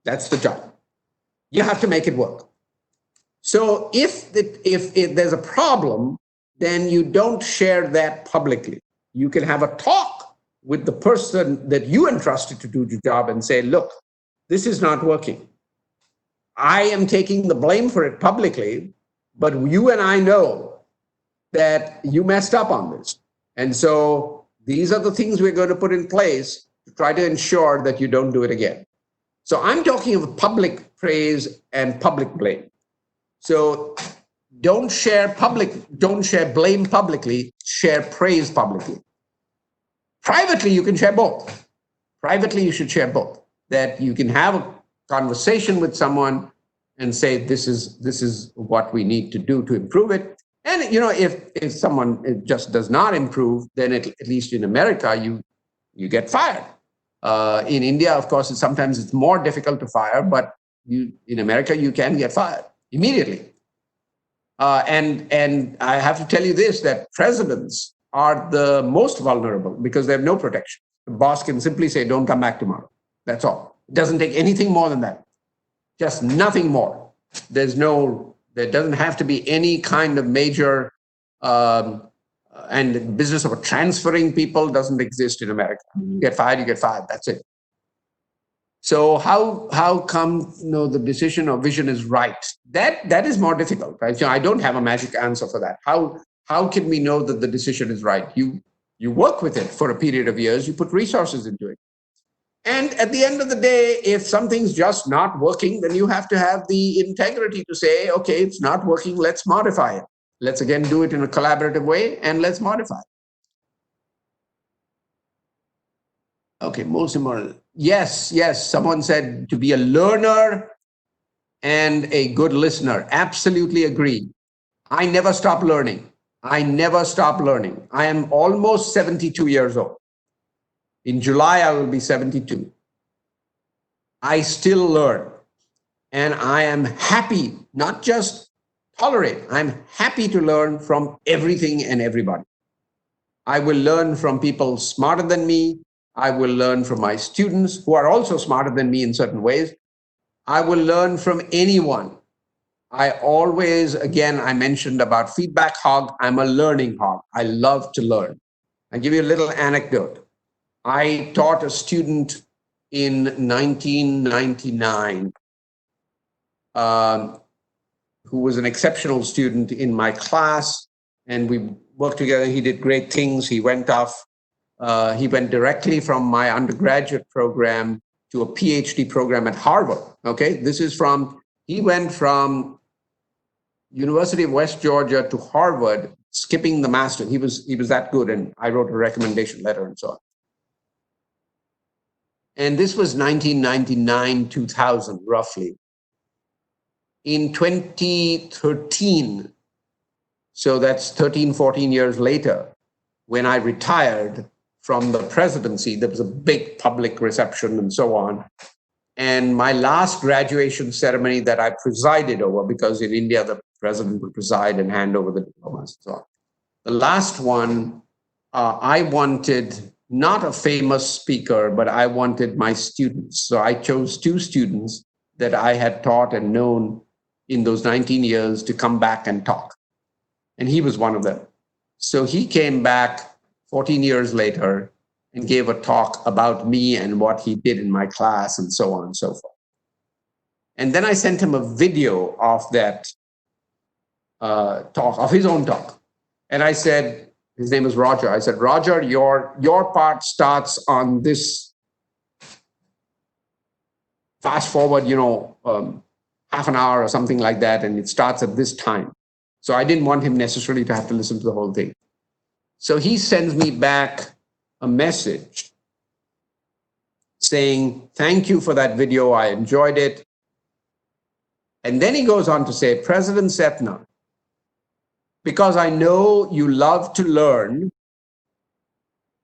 That's the job. You have to make it work. So if there's a problem, then you don't share that publicly. You can have a talk with the person that you entrusted to do the job and say, look, this is not working. I am taking the blame for it publicly, but you and I know that you messed up on this. And so these are the things we're going to put in place to try to ensure that you don't do it again. So I'm talking of public praise and public blame. So don't share blame publicly, share praise publicly. Privately, you can share both. Privately, you should share both. that you can have a conversation with someone and say, this is what we need to do to improve it. And if someone just does not improve, then at least in America, you get fired. In India, of course, sometimes it's more difficult to fire, but in America, you can get fired immediately. And I have to tell you this, that presidents are the most vulnerable because they have no protection. The boss can simply say, don't come back tomorrow. That's all. It doesn't take anything more than that. Just nothing more. There doesn't have to be any kind of major, and the business of transferring people doesn't exist in America. You get fired, that's it. So how come the decision or vision is right? That is more difficult, right? So I don't have a magic answer for that. How can we know that the decision is right? You work with it for a period of years, you put resources into it. And at the end of the day, if something's just not working, then you have to have the integrity to say, okay, it's not working, let's modify it. Let's again do it in a collaborative way and let's modify it. Okay, most important. Yes, someone said to be a learner and a good listener. Absolutely agree. I never stop learning. I am almost 72 years old. In July, I will be 72. I still learn. And I am happy, not just tolerate, I'm happy to learn from everything and everybody. I will learn from people smarter than me. I will learn from my students who are also smarter than me in certain ways. I will learn from anyone. I mentioned about feedback hog. I'm a learning hog. I love to learn. I'll give you a little anecdote. I taught a student in 1999 who was an exceptional student in my class, and we worked together. He did great things. He went directly from my undergraduate program to a PhD program at Harvard. Okay, he went from University of West Georgia to Harvard, skipping the master. He was that good, and I wrote a recommendation letter and so on. And this was 1999, 2000, roughly. In 2013, so that's 13, 14 years later, when I retired from the presidency, there was a big public reception and so on. And my last graduation ceremony that I presided over, because in India, the president would preside and hand over the diplomas and so on. The last one, I wanted not a famous speaker, but I wanted my students. So I chose 2 students that I had taught and known in those 19 years to come back and talk. And he was one of them. So he came back 14 years later and gave a talk about me and what he did in my class and so on and so forth. And then I sent him a video of that talk, of his own talk. And I said, his name is Roger. I said, Roger, your part starts on this, fast forward, half an hour or something like that, and it starts at this time. So I didn't want him necessarily to have to listen to the whole thing. So he sends me back a message saying, thank you for that video, I enjoyed it. And then he goes on to say, President Sethna, because I know you love to learn,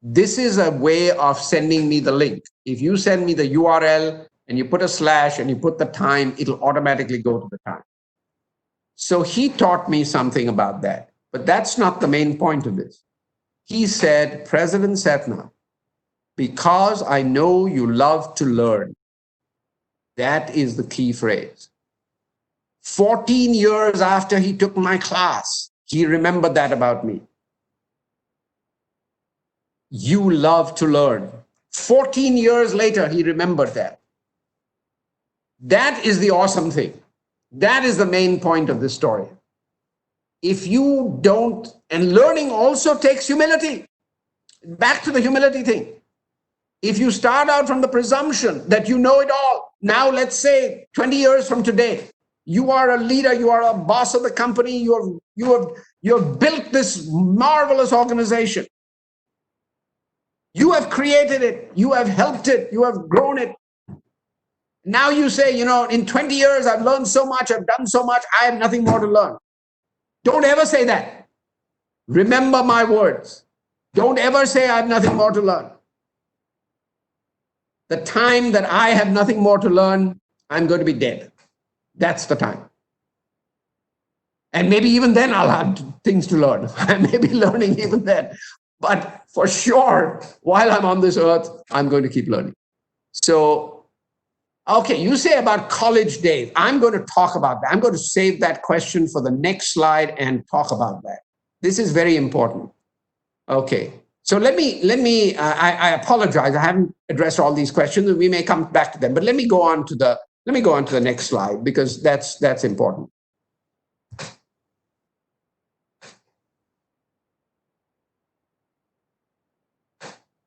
this is a way of sending me the link. If you send me the URL and you put a slash and you put the time, it'll automatically go to the time. So he taught me something about that, but that's not the main point of this. He said, President Sethna, because I know you love to learn, that is the key phrase. 14 years after he took my class, he remembered that about me. You love to learn. 14 years later, he remembered that. That is the awesome thing. That is the main point of this story. If you don't, and learning also takes humility. Back to the humility thing. If you start out from the presumption that you know it all, now let's say 20 years from today, you are a leader, you are a boss of the company, you have built this marvelous organization. You have created it, you have helped it, you have grown it. Now you say, in 20 years, I've learned so much, I've done so much, I have nothing more to learn. Don't ever say that. Remember my words. Don't ever say I have nothing more to learn. The time that I have nothing more to learn, I'm going to be dead. That's the time. And maybe even then I'll have things to learn. I may be learning even then. But for sure, while I'm on this earth, I'm going to keep learning. So, okay, you say about college days. I'm going to talk about that. I'm going to save that question for the next slide and talk about that. This is very important. Okay. So I apologize. I haven't addressed all these questions. We may come back to them, but let me go on to the next slide because that's important.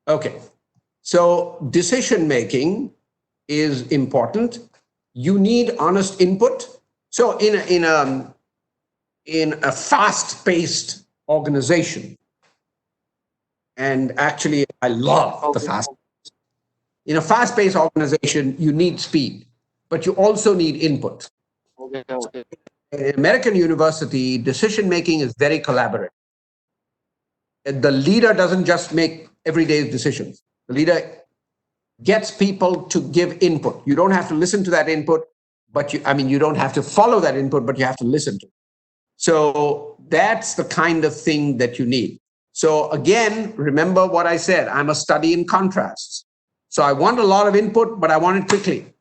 Okay. So decision making is important. You need honest input. So in a fast-paced organization, and actually, I love the fast. In a fast-paced organization, you need speed, but you also need input. Okay. In American university, decision-making is very collaborative. The leader doesn't just make everyday decisions. The leader gets people to give input. You don't have to listen to that input, but you don't have to follow that input, but you have to listen to it. So that's the kind of thing that you need. So again, remember what I said, I'm a study in contrasts. So I want a lot of input, but I want it quickly.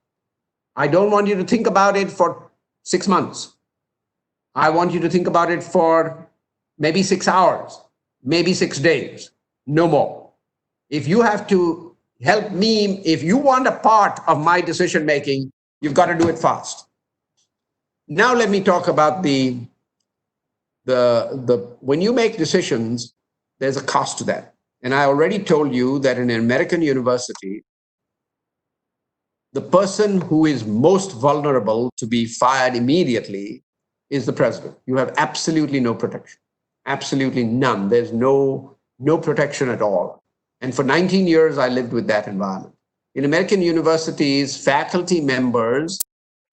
I don't want you to think about it for 6 months. I want you to think about it for maybe 6 hours, maybe 6 days, no more. If you have to help me, if you want a part of my decision making, you've got to do it fast. Now let me talk about when you make decisions, there's a cost to that. And I already told you that in an American university, the person who is most vulnerable to be fired immediately is the president. You have absolutely no protection, absolutely none. There's no protection at all. And for 19 years, I lived with that environment. In American universities, faculty members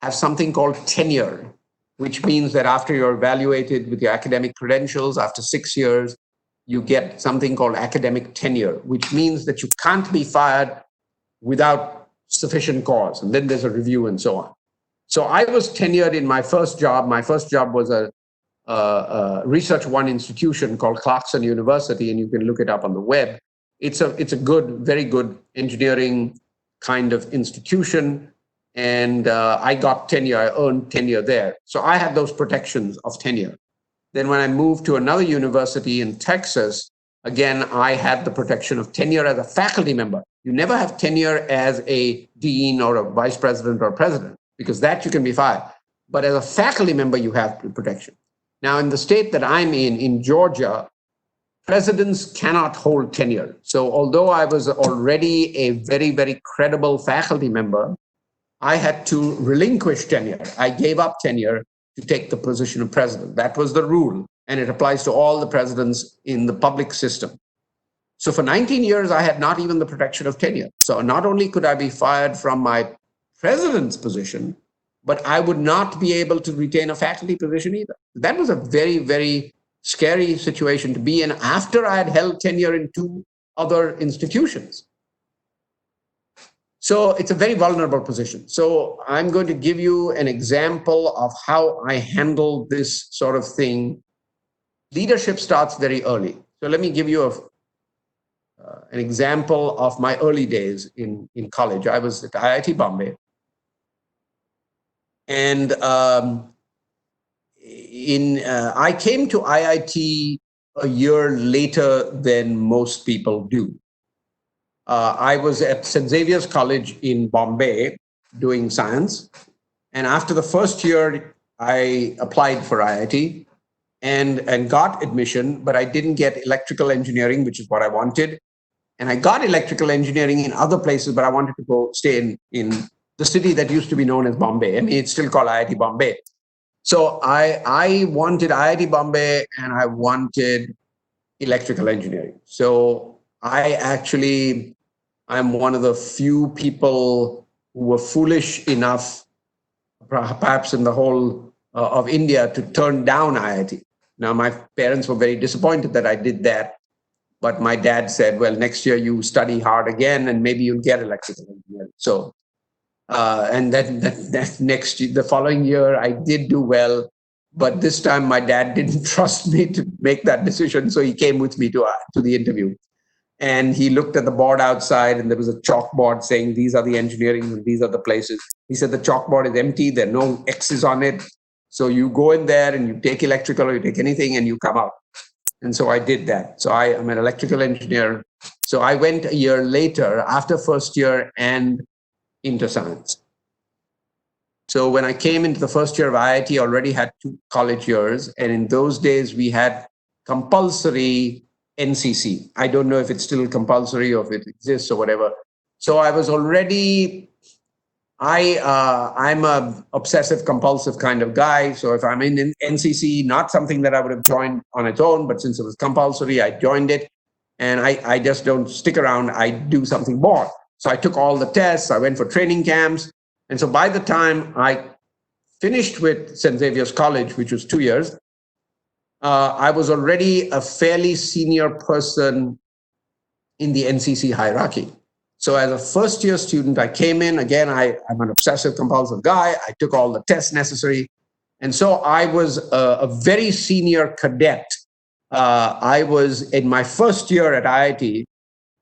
have something called tenure, which means that after you're evaluated with your academic credentials, after 6 years, you get something called academic tenure, which means that you can't be fired without sufficient cause. And then there's a review and so on. So I was tenured in my first job. My first job was a Research One institution called Clarkson University, and you can look it up on the web. It's a good, very good engineering kind of institution. And I got tenure, I earned tenure there. So I had those protections of tenure. Then when I moved to another university in Texas, again, I had the protection of tenure as a faculty member. You never have tenure as a dean or a vice president or president, because that you can be fired. But as a faculty member, you have protection. Now, in the state that I'm in Georgia, presidents cannot hold tenure. So although I was already a very, very credible faculty member, I had to relinquish tenure. I gave up tenure to take the position of president. That was the rule, and it applies to all the presidents in the public system. So for 19 years, I had not even the protection of tenure. So not only could I be fired from my president's position, but I would not be able to retain a faculty position either. That was a very, very scary situation to be in after I had held tenure in 2 other institutions. So it's a very vulnerable position. So I'm going to give you an example of how I handle this sort of thing. Leadership starts very early. So let me give you an example of my early days in college. I was at IIT Bombay. And I came to IIT a year later than most people do. I was at St. Xavier's College in Bombay doing science. And after the first year, I applied for IIT and got admission, but I didn't get electrical engineering, which is what I wanted. And I got electrical engineering in other places, but I wanted to stay in the city that used to be known as Bombay. I mean, it's still called IIT Bombay. So I wanted IIT Bombay and I wanted electrical engineering. So I'm one of the few people who were foolish enough, perhaps in the whole of India, to turn down IIT. Now, my parents were very disappointed that I did that. But my dad said, well, next year you study hard again and maybe you'll get electrical engineering. So, and then the following year, I did do well. But this time my dad didn't trust me to make that decision. So he came with me to the interview. And he looked at the board outside and there was a chalkboard saying, these are the engineering and these are the places. He said, the chalkboard is empty. There are no X's on it. So you go in there and you take electrical or you take anything and you come out. And so I did that. So I am an electrical engineer. So I went a year later after first year and into science. So when I came into the first year of IIT, I already had 2 college years. And in those days, we had compulsory NCC. I don't know if it's still compulsory or if it exists or whatever. So I was already, I'm a obsessive compulsive kind of guy. So if I'm in NCC, not something that I would have joined on its own, but since it was compulsory, I joined it. And I just don't stick around. I do something more. So I took all the tests. I went for training camps. And so by the time I finished with St. Xavier's College, which was 2 years, I was already a fairly senior person in the NCC hierarchy. So as a first year student, I came in, again, I'm an obsessive compulsive guy. I took all the tests necessary. And so I was a very senior cadet. I was in my first year at IIT,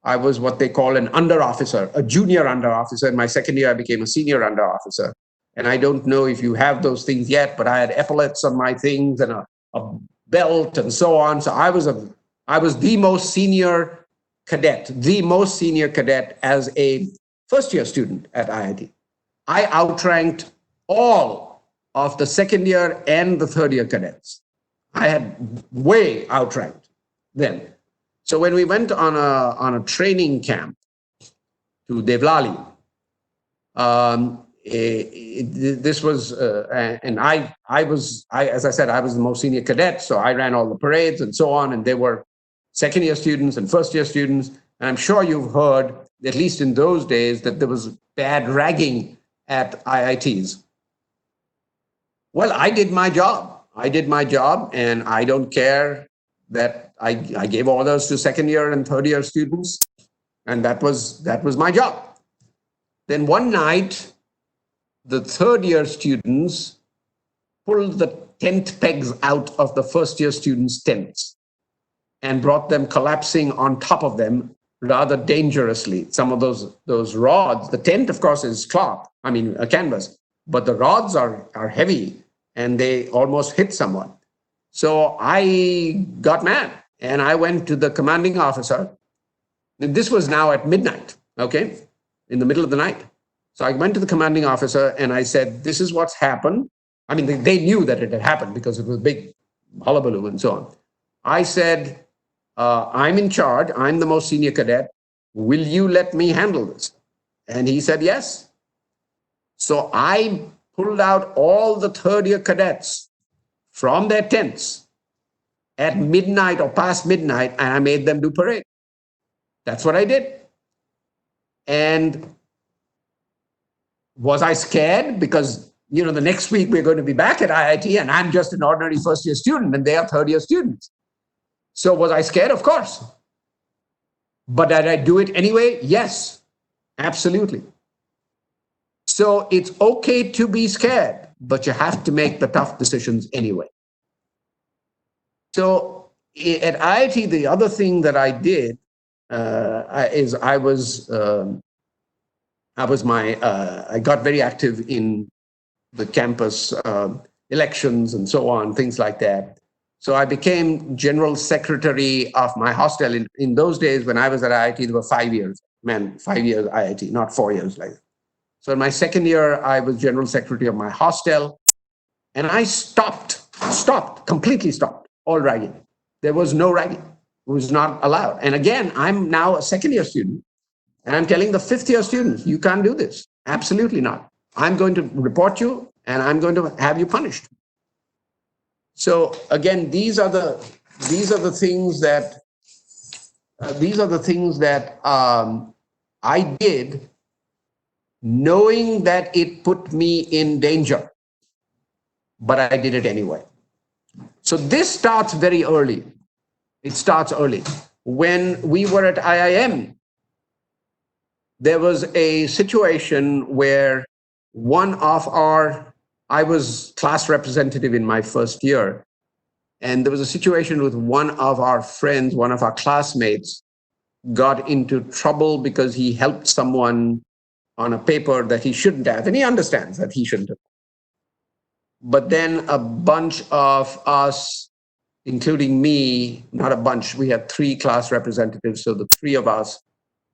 I was what they call an under officer, a junior under officer. In my second year, I became a senior under officer. And I don't know if you have those things yet, but I had epaulets on my things and a belt and so on. So I was the most senior cadet as a first year student at IIT. I outranked all of the second year and the third year cadets. I had way outranked them. So when we went on a training camp to Devlali, this was, and as I said, I was the most senior cadet, so I ran all the parades and so on, and there were second year students and first year students, and I'm sure you've heard, at least in those days, that there was bad ragging at IITs. Well, I did my job. And I don't care that I gave orders to second year and third year students, and that was my job. Then one night, the third year students pulled the tent pegs out of the first year students' tents and brought them collapsing on top of them rather dangerously. Some of those rods, the tent, of course, is cloth, a canvas, but the rods are heavy and they almost hit someone. So I got mad and I went to the commanding officer. And this was now at midnight, okay, in the middle of the night. So I went to the commanding officer and I said, this is what's happened. They knew that it had happened because it was a big hullabaloo and so on. I said, I'm in charge. I'm the most senior cadet. Will you let me handle this? And he said, yes. So I pulled out all the third year cadets from their tents at midnight or past midnight, and I made them do parade. That's what I did. And was I scared? Because, the next week we're going to be back at IIT and I'm just an ordinary first year student and they are third year students. So was I scared? Of course. But did I do it anyway? Yes, absolutely. So it's okay to be scared, but you have to make the tough decisions anyway. So at IIT, the other thing that I did is I got very active in the campus elections and so on, things like that. So I became general secretary of my hostel. In those days, when I was at IIT, there were 5 years. 5 years IIT, not 4 years later. So in my second year, I was general secretary of my hostel, and I completely stopped all ragging. There was no ragging. It was not allowed. And again, I'm now a second year student, and I'm telling the fifth year students, you can't do this. Absolutely not. I'm going to report you, and I'm going to have you punished. So again, these are the things that I did knowing that it put me in danger, but I did it anyway. So this starts very early. It starts early. When we were at IIM, there was a situation where I was class representative in my first year, and there was a situation with one of our friends, one of our classmates, got into trouble because he helped someone on a paper that he shouldn't have, and he understands that he shouldn't have. But then a bunch of us, including me, not a bunch, we had 3 class representatives, so the 3 of us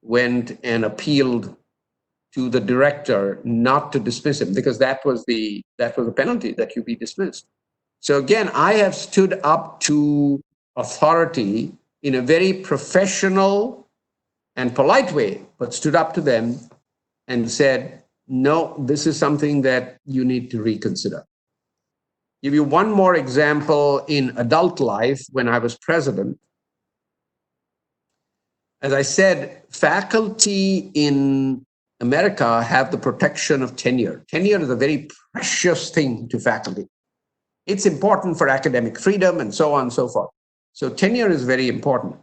went and appealed to the director not to dismiss him, because that was the penalty, that you be dismissed. So again, I have stood up to authority in a very professional and polite way, but stood up to them and said, no, this is something that you need to reconsider. Give you one more example in adult life. When I was president, as I said, faculty in America have the protection of tenure. Tenure is a very precious thing to faculty. It's important for academic freedom and so on and so forth. So tenure is very important.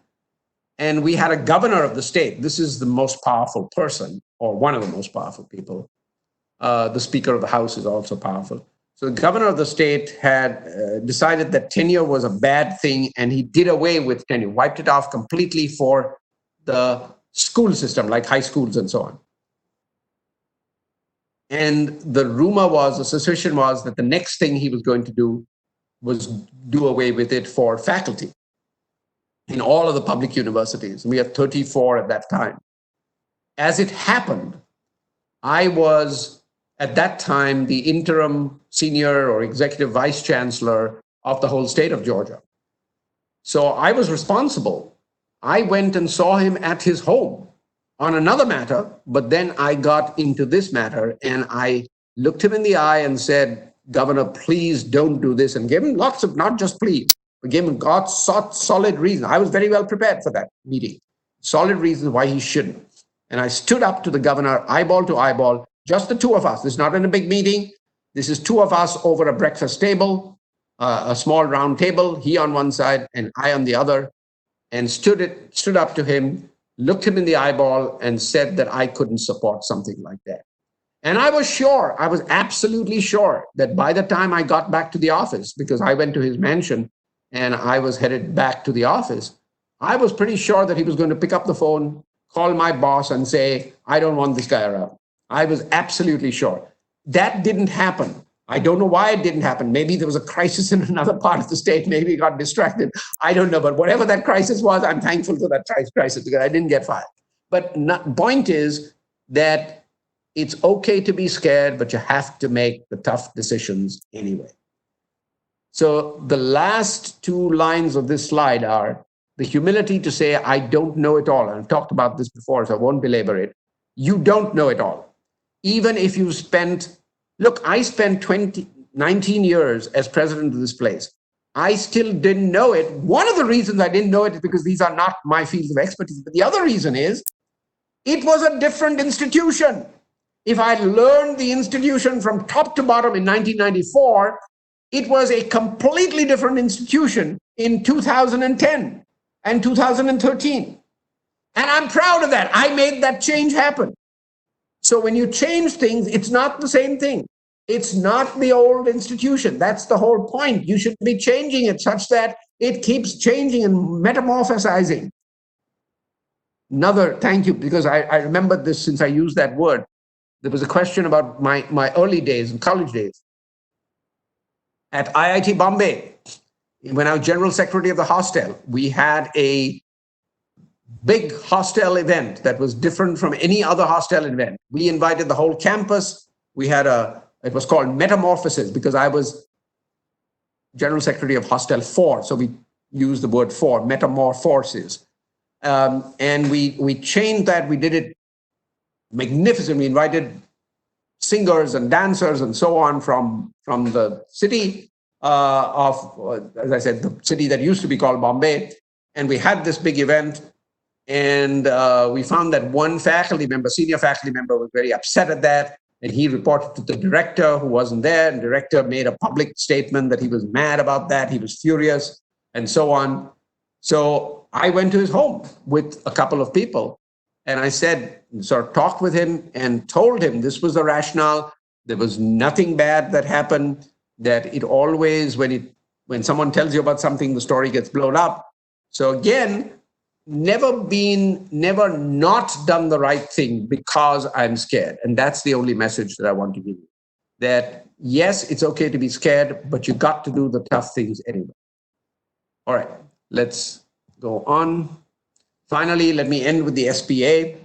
And we had a governor of the state. This is the most powerful person, or one of the most powerful people. The Speaker of the House is also powerful. So the governor of the state had decided that tenure was a bad thing, and he did away with tenure, wiped it off completely for the school system, like high schools and so on. And the suspicion was that the next thing he was going to do was do away with it for faculty in all of the public universities. We had 34 at that time. As it happened, I was at that time the interim senior or executive vice chancellor of the whole state of Georgia. So I was responsible. I went and saw him at his home on another matter, but then I got into this matter, and I looked him in the eye and said, Governor, please don't do this, and gave him lots of, not just please, but gave him solid reasons. I was very well prepared for that meeting. Solid reasons why he shouldn't. And I stood up to the governor, eyeball to eyeball, just the 2 of us. This is not in a big meeting. This is 2 of us over a breakfast table, a small round table, he on one side and I on the other, and stood up to him, looked him in the eyeball, and said that I couldn't support something like that. And I was absolutely sure that by the time I got back to the office, because I went to his mansion and I was headed back to the office, I was pretty sure that he was going to pick up the phone, call my boss and say, I don't want this guy around. I was absolutely sure. That didn't happen. I don't know why it didn't happen. Maybe there was a crisis in another part of the state. Maybe he got distracted. I don't know. But whatever that crisis was, I'm thankful for that crisis because I didn't get fired. But point is that it's okay to be scared, but you have to make the tough decisions anyway. So the last 2 lines of this slide are the humility to say, I don't know it all. And I've talked about this before, so I won't belabor it. You don't know it all. Even if you I spent 19 years as president of this place. I still didn't know it. One of the reasons I didn't know it is because these are not my fields of expertise. But the other reason is it was a different institution. If I learned the institution from top to bottom in 1994, it was a completely different institution in 2010 and 2013. And I'm proud of that. I made that change happen. So when you change things, it's not the same thing. It's not the old institution. That's the whole point. You should be changing it such that it keeps changing and metamorphosizing. Thank you, because I remember this since I used that word. There was a question about my early days and college days. At IIT Bombay, when I was general secretary of the hostel, we had a big hostel event that was different from any other hostel event. We invited the whole campus. It was called Metamorphosis because I was general secretary of hostel 4. So we used the word 4, Metamorphosis. And we changed that. We did it magnificent. We invited singers and dancers and so on from the city as I said, the city that used to be called Bombay. And we had this big event. And we found that one faculty member, senior faculty member, was very upset at that. And he reported to the director, who wasn't there. And the director made a public statement that he was mad about that. He was furious and so on. So I went to his home with a couple of people. And I said, sort of talked with him and told him this was the rationale. There was nothing bad that happened, that it always, when someone tells you about something, the story gets blown up. So again, never not done the right thing because I'm scared. And that's the only message that I want to give you. That yes, it's okay to be scared, but you got to do the tough things anyway. All right, let's go on. Finally, let me end with the SPA.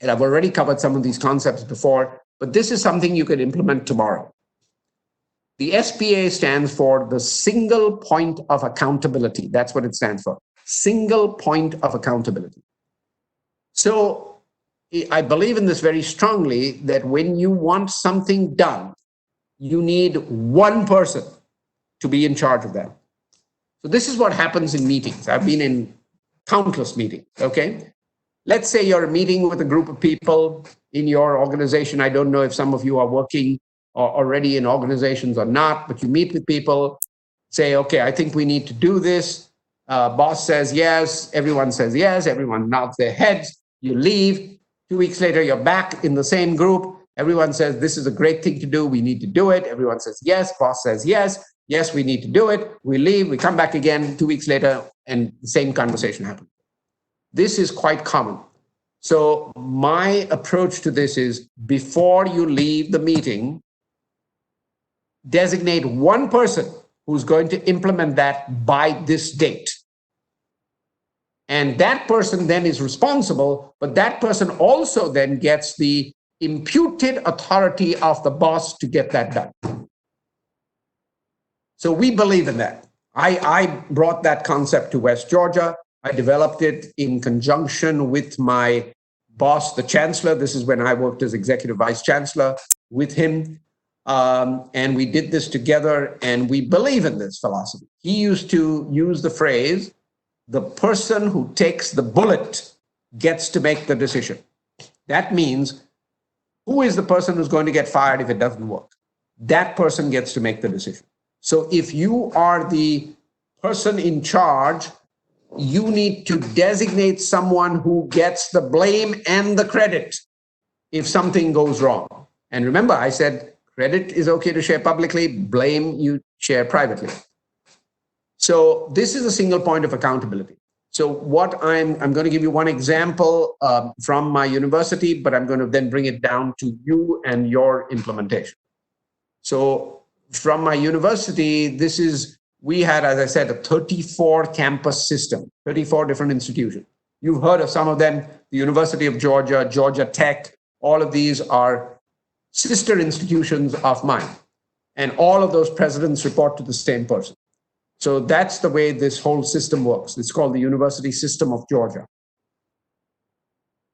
And I've already covered some of these concepts before, but this is something you can implement tomorrow. The SPA stands for the single point of accountability. That's what it stands for. Single point of accountability. So I believe in this very strongly, that when you want something done, you need one person to be in charge of that. So this is what happens in meetings. I've been in countless meetings, okay? Let's say you're meeting with a group of people in your organization. I don't know if some of you are working or already in organizations or not, but you meet with people, say, okay, I think we need to do this. Boss says yes, everyone says yes, everyone nods their heads, you leave. 2 weeks later, you're back in the same group. Everyone says, this is a great thing to do, we need to do it. Everyone says yes, boss says yes, yes, we need to do it. We leave, we come back again 2 weeks later, and the same conversation happens. This is quite common. So my approach to this is, before you leave the meeting, designate one person who's going to implement that by this date. And that person then is responsible, but that person also then gets the imputed authority of the boss to get that done. So we believe in that. I brought that concept to West Georgia. I developed it in conjunction with my boss, the chancellor. This is when I worked as executive vice chancellor with him. And we did this together, and we believe in this philosophy. He used to use the phrase, the person who takes the bullet gets to make the decision. That means, who is the person who's going to get fired if it doesn't work? That person gets to make the decision. So if you are the person in charge, you need to designate someone who gets the blame and the credit if something goes wrong. And remember, I said credit is okay to share publicly, blame you share privately. So this is a single point of accountability. So what I'm going to give you one example from my university, but I'm going to then bring it down to you and your implementation. So from my university, we had, as I said, a 34 campus system, 34 different institutions. You've heard of some of them, the University of Georgia, Georgia Tech, all of these are sister institutions of mine. And all of those presidents report to the same person. So that's the way this whole system works. It's called the University System of Georgia.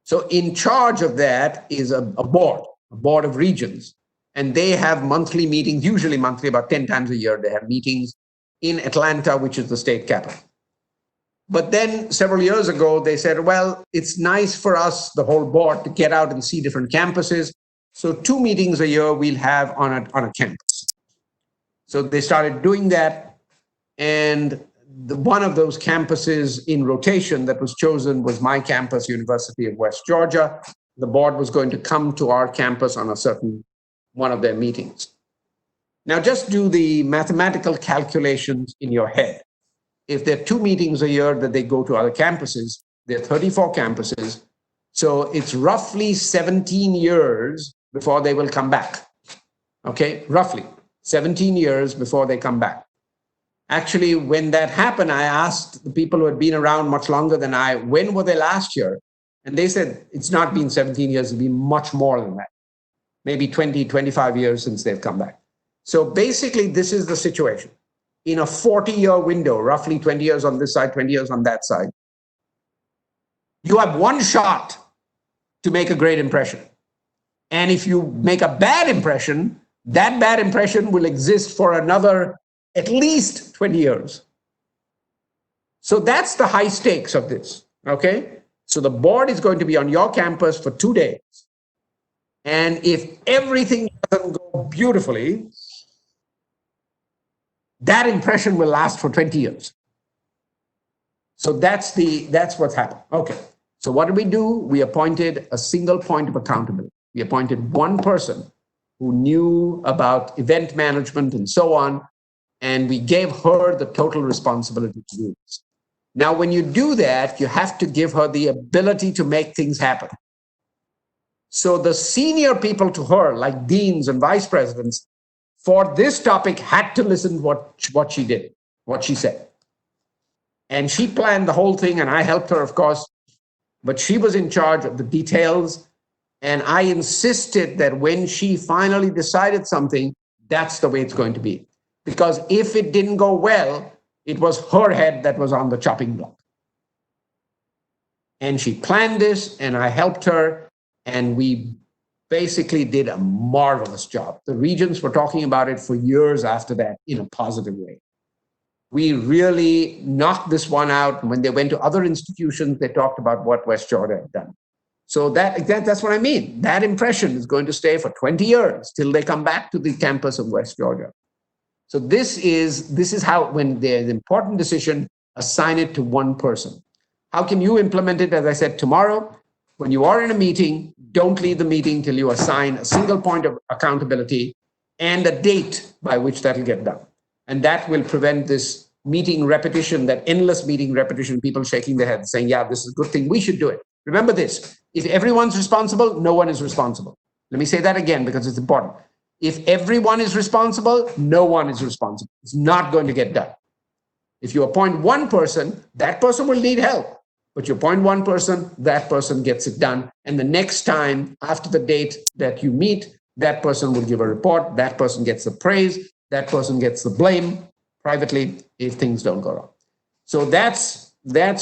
So in charge of that is a board of regents. And they have monthly meetings, usually monthly, about 10 times a year. They have meetings in Atlanta, which is the state capital. But then several years ago, they said, well, it's nice for us, the whole board, to get out and see different campuses. So 2 meetings a year we'll have on a campus. So they started doing that. And one of those campuses in rotation that was chosen was my campus, University of West Georgia. The board was going to come to our campus on a certain one of their meetings. Now, just do the mathematical calculations in your head. If there are 2 meetings a year that they go to other campuses, there are 34 campuses. So it's roughly 17 years before they will come back. Okay, roughly 17 years before they come back. Actually, when that happened, I asked the people who had been around much longer than I, when were they last year? And they said, it's not been 17 years, it's been much more than that. Maybe 20, 25 years since they've come back. So basically, this is the situation. In a 40-year window, roughly 20 years on this side, 20 years on that side, you have one shot to make a great impression. And if you make a bad impression, that bad impression will exist for another at least 20 years. So that's the high stakes of this, Okay? So the board is going to be on your campus for 2 days. And if everything doesn't go beautifully, that impression will last for 20 years. So that's what's happened. Okay. So what did we do? We appointed a single point of accountability. We appointed one person who knew about event management and so on, and we gave her the total responsibility to do this. Now, when you do that, you have to give her the ability to make things happen. So the senior people to her, like deans and vice presidents, for this topic had to listen what she did, what she said. And she planned the whole thing, and I helped her, of course, but she was in charge of the details. And I insisted that when she finally decided something, that's the way it's going to be. Because if it didn't go well, it was her head that was on the chopping block. And she planned this, and I helped her, and we basically did a marvelous job. The Regents were talking about it for years after that in a positive way. We really knocked this one out. When they went to other institutions, they talked about what West Georgia had done. So that's what I mean. That impression is going to stay for 20 years till they come back to the campus of West Georgia. So this is how, when there's an important decision, assign it to one person. How can you implement it? As I said, tomorrow, when you are in a meeting, don't leave the meeting till you assign a single point of accountability and a date by which that will get done. And that will prevent this meeting repetition, that endless meeting repetition, people shaking their heads saying, yeah, this is a good thing, we should do it. Remember this, if everyone's responsible, no one is responsible. Let me say that again because it's important. If everyone is responsible, no one is responsible. It's not going to get done. If you appoint one person, that person will need help. But you appoint one person, that person gets it done. And the next time after the date that you meet, that person will give a report, that person gets the praise, that person gets the blame privately if things don't go wrong. So that's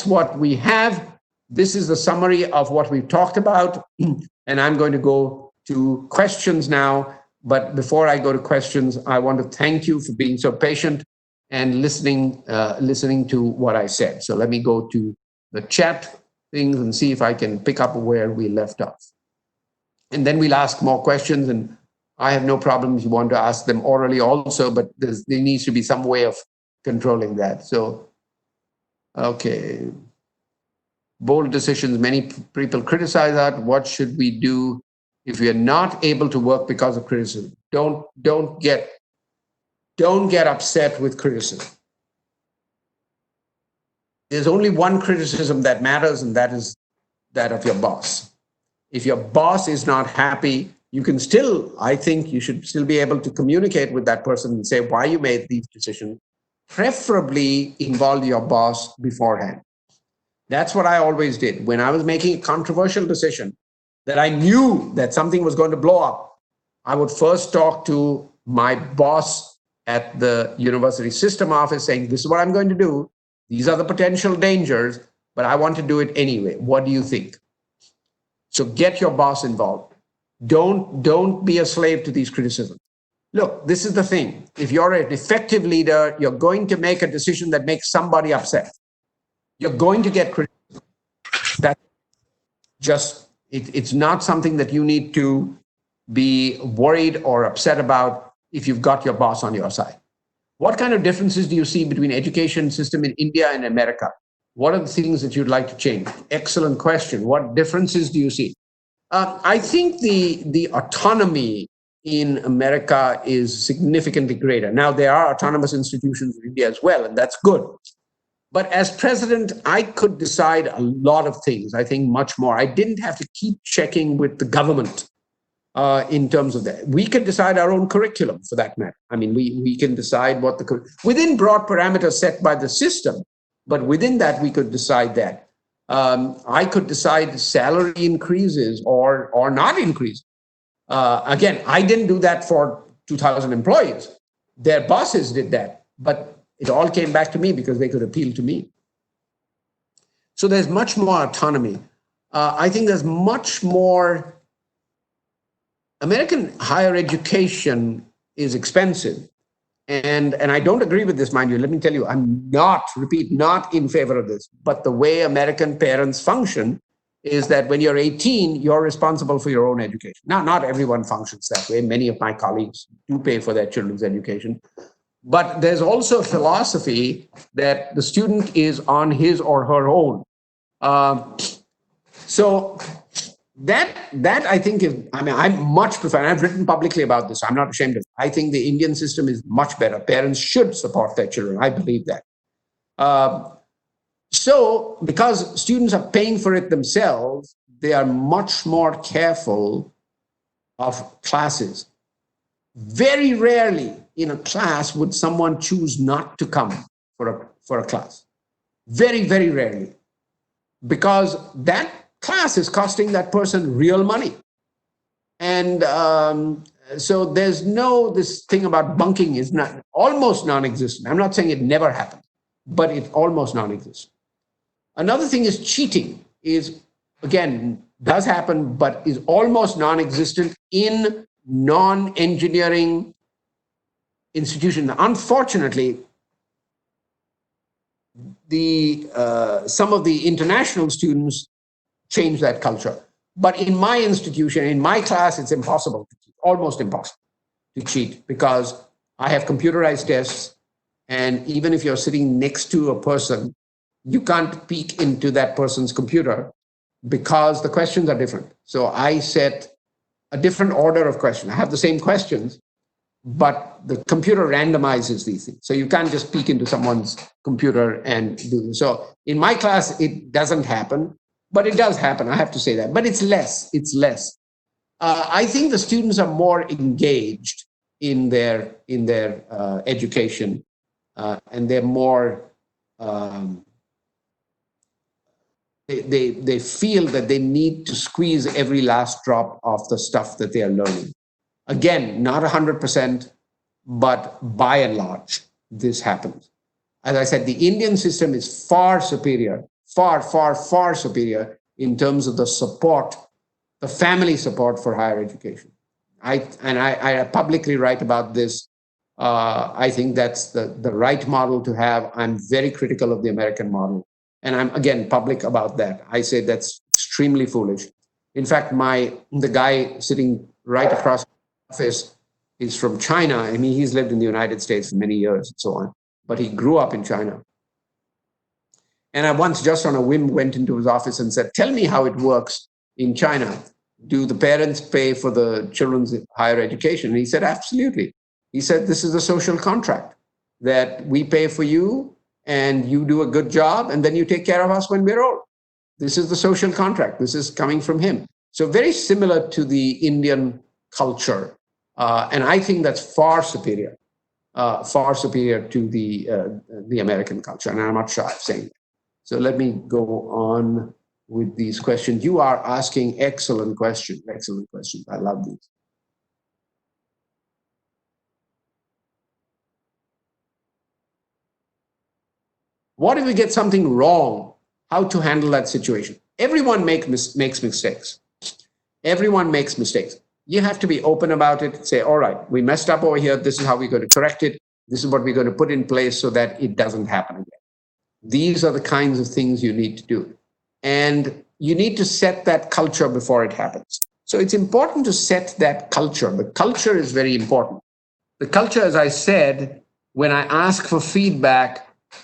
what we have. This is the summary of what we've talked about. And I'm going to go to questions now. But before I go to questions, I want to thank you for being so patient and listening to what I said. So let me go to the chat things and see if I can pick up where we left off. And then we'll ask more questions, and I have no problem if you want to ask them orally also, but there needs to be some way of controlling that. So, okay. Bold decisions, many people criticize that. What should we do if we are not able to work because of criticism? Don't get upset with criticism. There's only one criticism that matters, and that is that of your boss. If your boss is not happy, you can still, I think you should still be able to communicate with that person and say why you made these decisions. Preferably involve your boss beforehand. That's what I always did. When I was making a controversial decision that I knew that something was going to blow up, I would first talk to my boss at the university system office saying, this is what I'm going to do. These are the potential dangers, but I want to do it anyway. What do you think? So get your boss involved. Don't be a slave to these criticisms. Look, this is the thing. If you're an effective leader, you're going to make a decision that makes somebody upset. You're going to get criticism. That's just, it's not something that you need to be worried or upset about if you've got your boss on your side. What kind of differences do you see between education system in India and America? What are the things that you'd like to change? Excellent question. What differences do you see? I think the autonomy in America is significantly greater. Now, there are autonomous institutions in India as well, and that's good. But as president, I could decide a lot of things, I think much more. I didn't have to keep checking with the government in terms of that. We can decide our own curriculum for that matter. I mean, we can decide what within broad parameters set by the system, but within that, we could decide that. I could decide salary increases or not increase. Again, I didn't do that for 2,000 employees. Their bosses did that, but it all came back to me because they could appeal to me. So there's much more autonomy. I think there's much more. American higher education is expensive, And I don't agree with this, mind you. Let me tell you, I'm not in favor of this. But the way American parents function is that when you're 18, you're responsible for your own education. Now, not everyone functions that way. Many of my colleagues do pay for their children's education. But there's also a philosophy that the student is on his or her own. So that I think is, I mean, I much prefer, and I've written publicly about this, I'm not ashamed of it. I think the Indian system is much better. Parents should support their children. I believe that. So because students are paying for it themselves, they are much more careful of classes. Very rarely in a class would someone choose not to come for a class. Very, very rarely. Because that class is costing that person real money. And so there's this thing about bunking is not almost non-existent. I'm not saying it never happened, but it's almost non-existent. Another thing is cheating is, again, does happen, but is almost non-existent in non-engineering institutions. Unfortunately, some of the international students change that culture. But in my institution, in my class, it's impossible to cheat, almost impossible to cheat, because I have computerized tests. And even if you're sitting next to a person, you can't peek into that person's computer because the questions are different. So I set a different order of questions. I have the same questions, but the computer randomizes these things. So you can't just peek into someone's computer and do. So in my class, it doesn't happen, but it does happen. I have to say that, but it's less. I think the students are more engaged in their education, and they're more. They feel that they need to squeeze every last drop of the stuff that they are learning. Again, not 100%, but by and large, this happens. As I said, the Indian system is far superior, far, far, far superior in terms of the support, the family support for higher education. I publicly write about this. I think that's the right model to have. I'm very critical of the American model. And I'm, again, public about that. I say that's extremely foolish. In fact, the guy sitting right across the office is from China. I mean, he's lived in the United States for many years and so on, but he grew up in China. And I once, just on a whim, went into his office and said, tell me how it works in China. Do the parents pay for the children's higher education? And he said, absolutely. He said, this is a social contract that we pay for you, and you do a good job, and then you take care of us when we're old. This is the social contract. This is coming from him. So very similar to the Indian culture. And I think that's far superior to the American culture. And I'm not shy of saying that. So let me go on with these questions. You are asking excellent questions. I love these. What if we get something wrong? How to handle that situation? Everyone makes mistakes. Everyone makes mistakes. You have to be open about it. Say, all right, we messed up over here. This is how we're going to correct it. This is what we're going to put in place so that it doesn't happen again. These are the kinds of things you need to do. And you need to set that culture before it happens. So it's important to set that culture. The culture is very important. The culture, as I said, when I ask for feedback,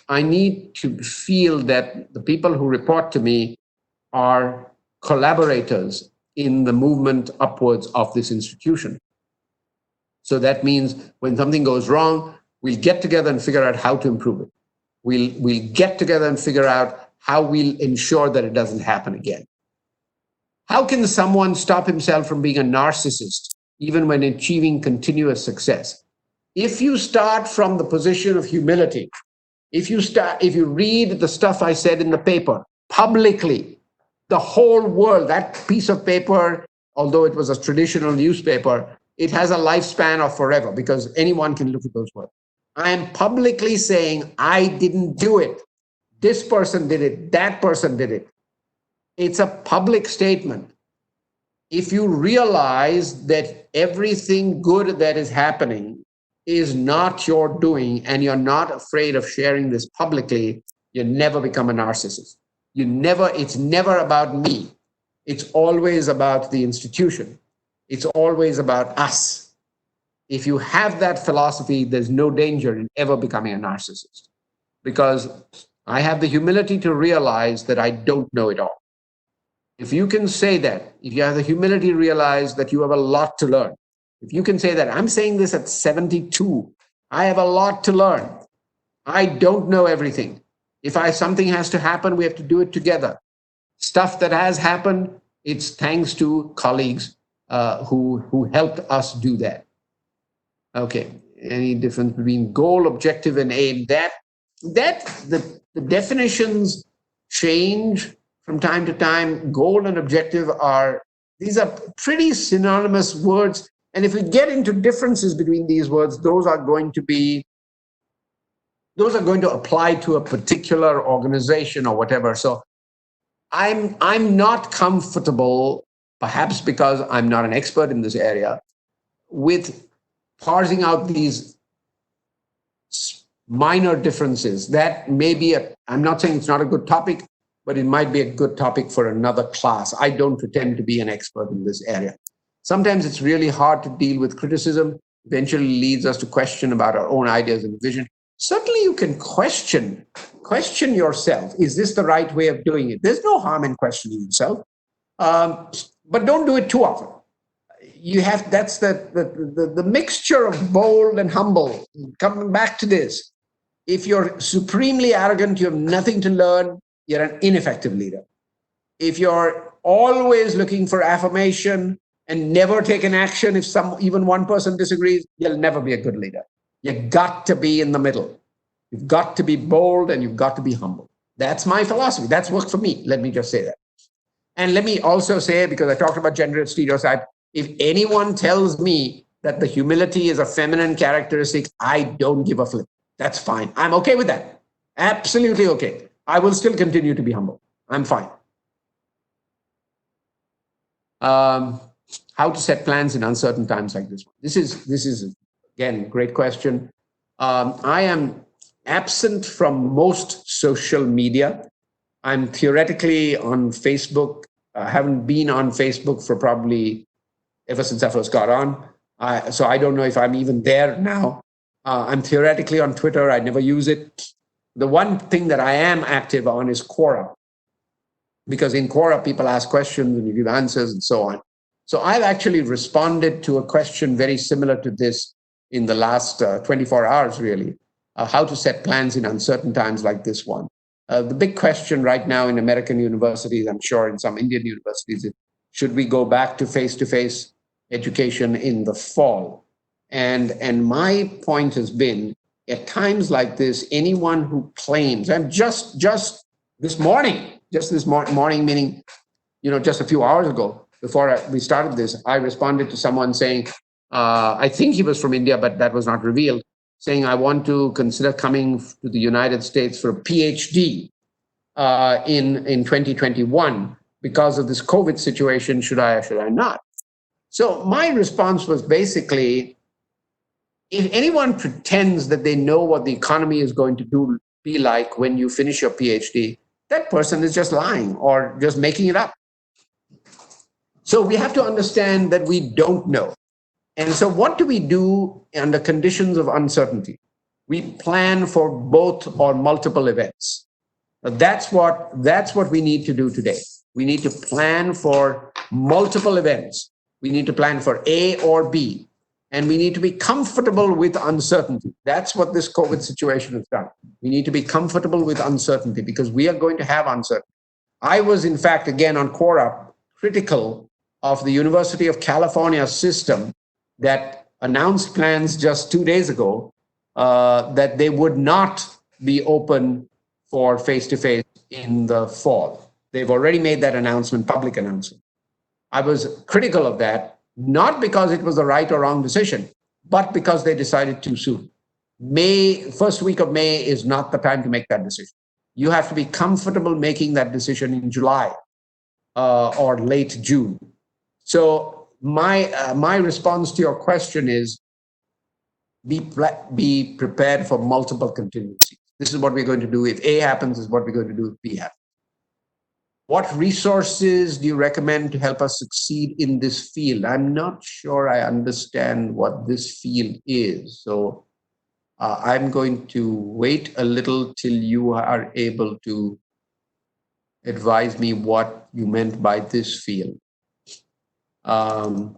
I need to feel that the people who report to me are collaborators in the movement upwards of this institution. So that means when something goes wrong, we'll get together and figure out how to improve it. We'll get together and figure out how we'll ensure that it doesn't happen again. How can someone stop himself from being a narcissist, even when achieving continuous success? If you start from the position of humility, if you read the stuff I said in the paper publicly, the whole world, that piece of paper, although it was a traditional newspaper, it has a lifespan of forever because anyone can look at those words. I am publicly saying I didn't do it. This person did it. That person did it. It's a public statement. If you realize that everything good that is happening is not your doing and you're not afraid of sharing this publicly, you never become a narcissist. It's never about me. It's always about the institution. It's always about us. If you have that philosophy, there's no danger in ever becoming a narcissist, because I have the humility to realize that I don't know it all. If you can say that, if you have the humility to realize that you have a lot to learn, if you can say that, I'm saying this at 72, I have a lot to learn. I don't know everything. If something has to happen, we have to do it together. Stuff that has happened, it's thanks to colleagues who helped us do that. Okay, any difference between goal, objective, and aim? The definitions change from time to time. Goal and objective these are pretty synonymous words. And if we get into differences between these words, those are going to apply to a particular organization or whatever. So I'm not comfortable, perhaps because I'm not an expert in this area, with parsing out these minor differences. That may be I'm not saying it's not a good topic, but it might be a good topic for another class. I don't pretend to be an expert in this area. Sometimes it's really hard to deal with criticism. Eventually leads us to question about our own ideas and vision. Certainly you can question yourself. Is this the right way of doing it? There's no harm in questioning yourself, but don't do it too often. That's the mixture of bold and humble. Coming back to this, if you're supremely arrogant, you have nothing to learn, you're an ineffective leader. If you're always looking for affirmation and never take an action, if even one person disagrees, you'll never be a good leader. You've got to be in the middle. You've got to be bold and you've got to be humble. That's my philosophy. That's worked for me. Let me just say that. And let me also say, because I talked about gender stereotype, if anyone tells me that the humility is a feminine characteristic, I don't give a flip. That's fine. I'm okay with that. Absolutely okay. I will still continue to be humble. I'm fine. How to set plans in uncertain times like this one? This is again, great question. I am absent from most social media. I'm theoretically on Facebook. I haven't been on Facebook for probably ever since I first got on. So I don't know if I'm even there now. I'm theoretically on Twitter. I never use it. The one thing that I am active on is Quora, because in Quora, people ask questions and you give answers and so on. So I've actually responded to a question very similar to this in the last 24 hours, really, how to set plans in uncertain times like this one. The big question right now in American universities, I'm sure in some Indian universities, is should we go back to face-to-face education in the fall? And my point has been, at times like this, anyone who claims, and just this morning, meaning, just a few hours ago, before we started this, I responded to someone saying, I think he was from India, but that was not revealed, saying, I want to consider coming to the United States for a PhD in 2021 because of this COVID situation. Should I or should I not? So my response was basically, if anyone pretends that they know what the economy is going to be like when you finish your PhD, that person is just lying or just making it up. So we have to understand that we don't know. And so what do we do under conditions of uncertainty? We plan for both or multiple events. That's what we need to do today. We need to plan for multiple events. We need to plan for A or B. And we need to be comfortable with uncertainty. That's what this COVID situation has done. We need to be comfortable with uncertainty because we are going to have uncertainty. I was, in fact, again on Quora, critical of the University of California system that announced plans just 2 days ago that they would not be open for face-to-face in the fall. They've already made that announcement, public announcement. I was critical of that, not because it was the right or wrong decision, but because they decided too soon. First week of May is not the time to make that decision. You have to be comfortable making that decision in July or late June. So my response to your question is, be prepared for multiple contingencies. This is what we're going to do if A happens, this is what we're going to do if B happens. What resources do you recommend to help us succeed in this field? I'm not sure I understand what this field is. So I'm going to wait a little till you are able to advise me what you meant by this field. And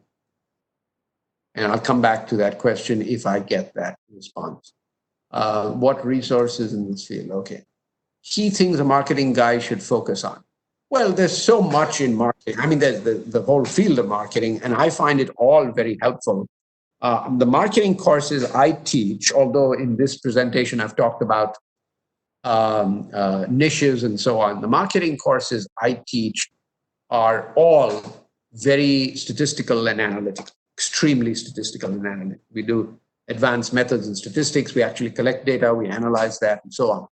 I'll come back to that question if I get that response. What resources in this field? Okay. Key things a marketing guy should focus on. Well, there's so much in marketing. I mean, there's the whole field of marketing, and I find it all very helpful. The marketing courses I teach, although in this presentation I've talked about niches and so on, the marketing courses I teach are all very statistical and analytical, extremely statistical and analytical. We do advanced methods in statistics. We actually collect data, we analyze that, and so on.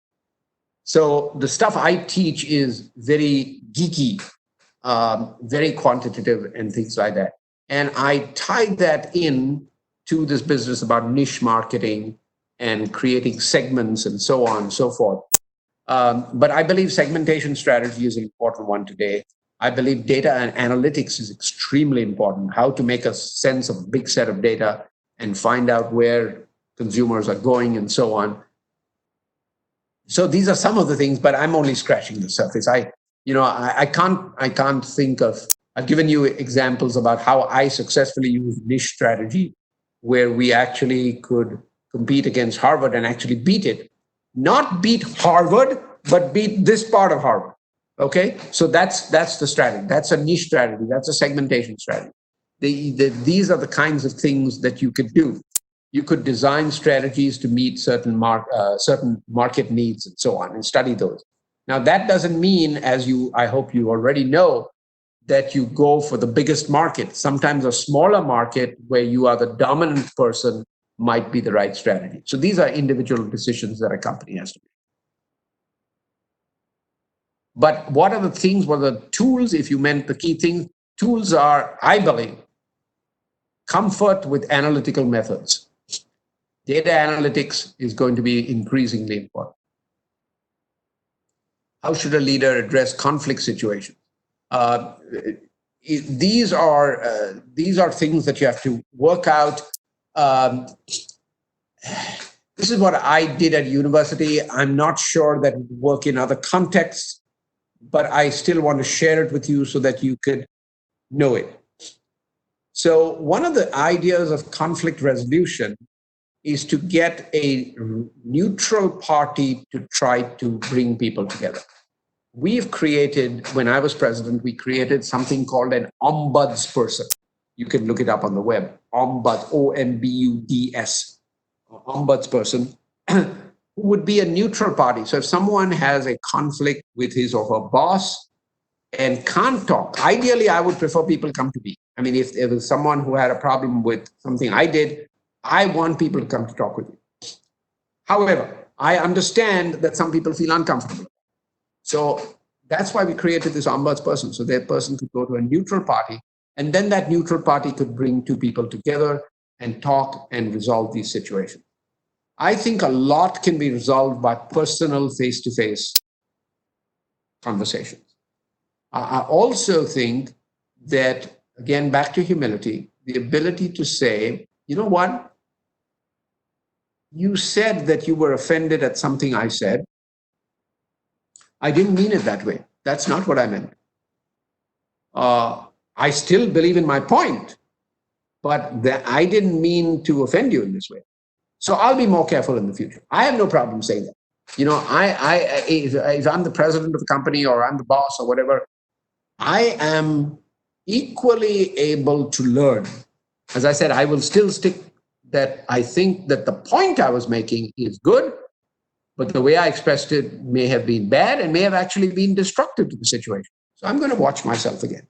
So the stuff I teach is very geeky, very quantitative and things like that. And I tied that in to this business about niche marketing and creating segments and so on and so forth. But I believe segmentation strategy is an important one today. I believe data and analytics is extremely important, how to make a sense of a big set of data and find out where consumers are going and so on. So these are some of the things, but I'm only scratching the surface. I can't think of, I've given you examples about how I successfully use niche strategy, where we actually could compete against Harvard and actually beat it. Not beat Harvard, but beat this part of Harvard. Okay, so that's the strategy. That's a niche strategy. That's a segmentation strategy. These are the kinds of things that you could do. You could design strategies to meet certain market needs and so on, and study those. Now, that doesn't mean, I hope you already know, that you go for the biggest market. Sometimes a smaller market where you are the dominant person might be the right strategy. So these are individual decisions that a company has to make. But what are the things, what are the tools, if you meant the key things? Tools are, I believe, comfort with analytical methods. Data analytics is going to be increasingly important. How should a leader address conflict situations? These are things that you have to work out. This is what I did at university. I'm not sure that it would work in other contexts, but I still want to share it with you so that you could know it. So one of the ideas of conflict resolution is to get a neutral party to try to bring people together. We've created, when I was president, we created something called an ombudsperson. You can look it up on the web, ombuds, O-M-B-U-D-S, ombudsperson, who would be a neutral party. So if someone has a conflict with his or her boss and can't talk, ideally, I would prefer people come to me. I mean, if there was someone who had a problem with something I did, I want people to come to talk with you. However, I understand that some people feel uncomfortable. So that's why we created this ombudsperson. So that person could go to a neutral party, and then that neutral party could bring two people together and talk and resolve these situations. I think a lot can be resolved by personal face-to-face conversations. I also think that, again, back to humility, the ability to say, you know what? You said that you were offended at something I said. I didn't mean it that way. That's not what I meant. I still believe in my point, but I didn't mean to offend you in this way. So I'll be more careful in the future. I have no problem saying that. You know, if I'm the president of the company or I'm the boss or whatever, I am equally able to learn. As I said, I will still stick that I think that the point I was making is good, but the way I expressed it may have been bad and may have actually been destructive to the situation. So I'm going to watch myself again.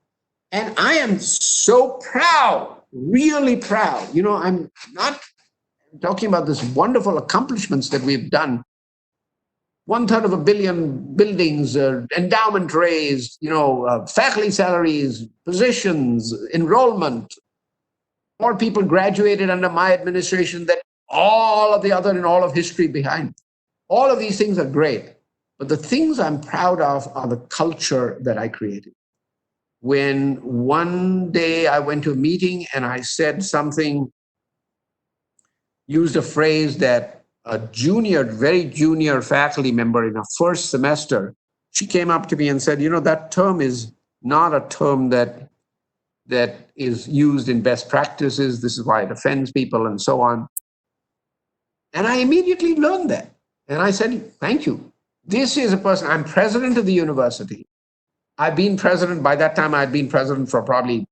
And I am so proud, really proud. You know, I'm not talking about this wonderful accomplishments that we've done. 1/3 of a billion buildings, endowment raised, faculty salaries, positions, enrollment. More people graduated under my administration than all of the other and all of history behind. All of these things are great. But the things I'm proud of are the culture that I created. When one day I went to a meeting and I said something, used a phrase that a junior, very junior faculty member in her first semester, she came up to me and said, that term is not a term that is used in best practices. This is why it offends people and so on. And I immediately learned that. And I said, thank you. This is a person, I'm president of the university. I've been president, by that time I'd been president for probably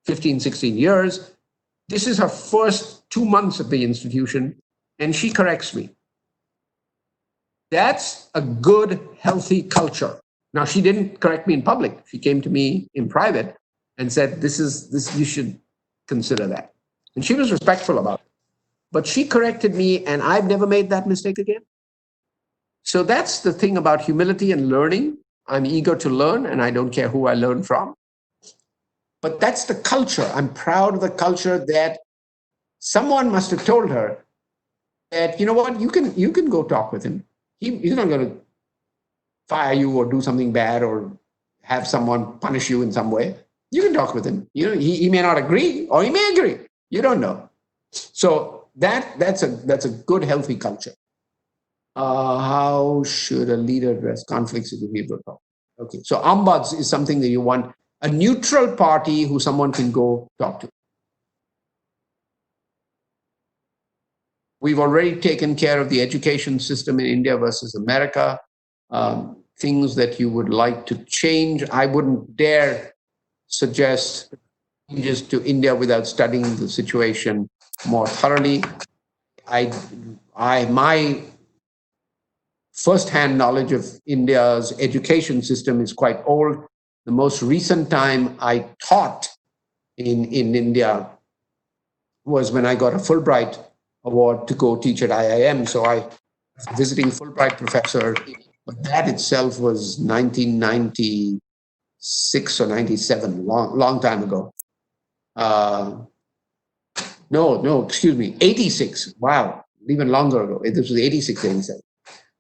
15, 16 years. This is her first 2 months of the institution, and she corrects me. That's a good, healthy culture. Now, she didn't correct me in public. She came to me in private and said, this, you should consider that. And she was respectful about it. But she corrected me, and I've never made that mistake again. So that's the thing about humility and learning. I'm eager to learn, and I don't care who I learn from. But that's the culture. I'm proud of the culture that someone must have told her that, what, you can go talk with him. He's not going to fire you or do something bad or have someone punish you in some way. You can talk with him. He may not agree or he may agree. You don't know. So that's a good, healthy culture. How should a leader address conflicts in the behavioral talk? Okay, so ombuds is something that you want, a neutral party who someone can go talk to. We've already taken care of the education system in India versus America. Things that you would like to change. I wouldn't dare suggest changes to India without studying the situation more thoroughly. My first-hand knowledge of India's education system is quite old. The most recent time I taught in India was when I got a Fulbright award to go teach at IIM. So I was a visiting Fulbright professor, but that itself was 1996 or 97, long time ago. No, excuse me, 86. Wow, even longer ago. This was 86, 87.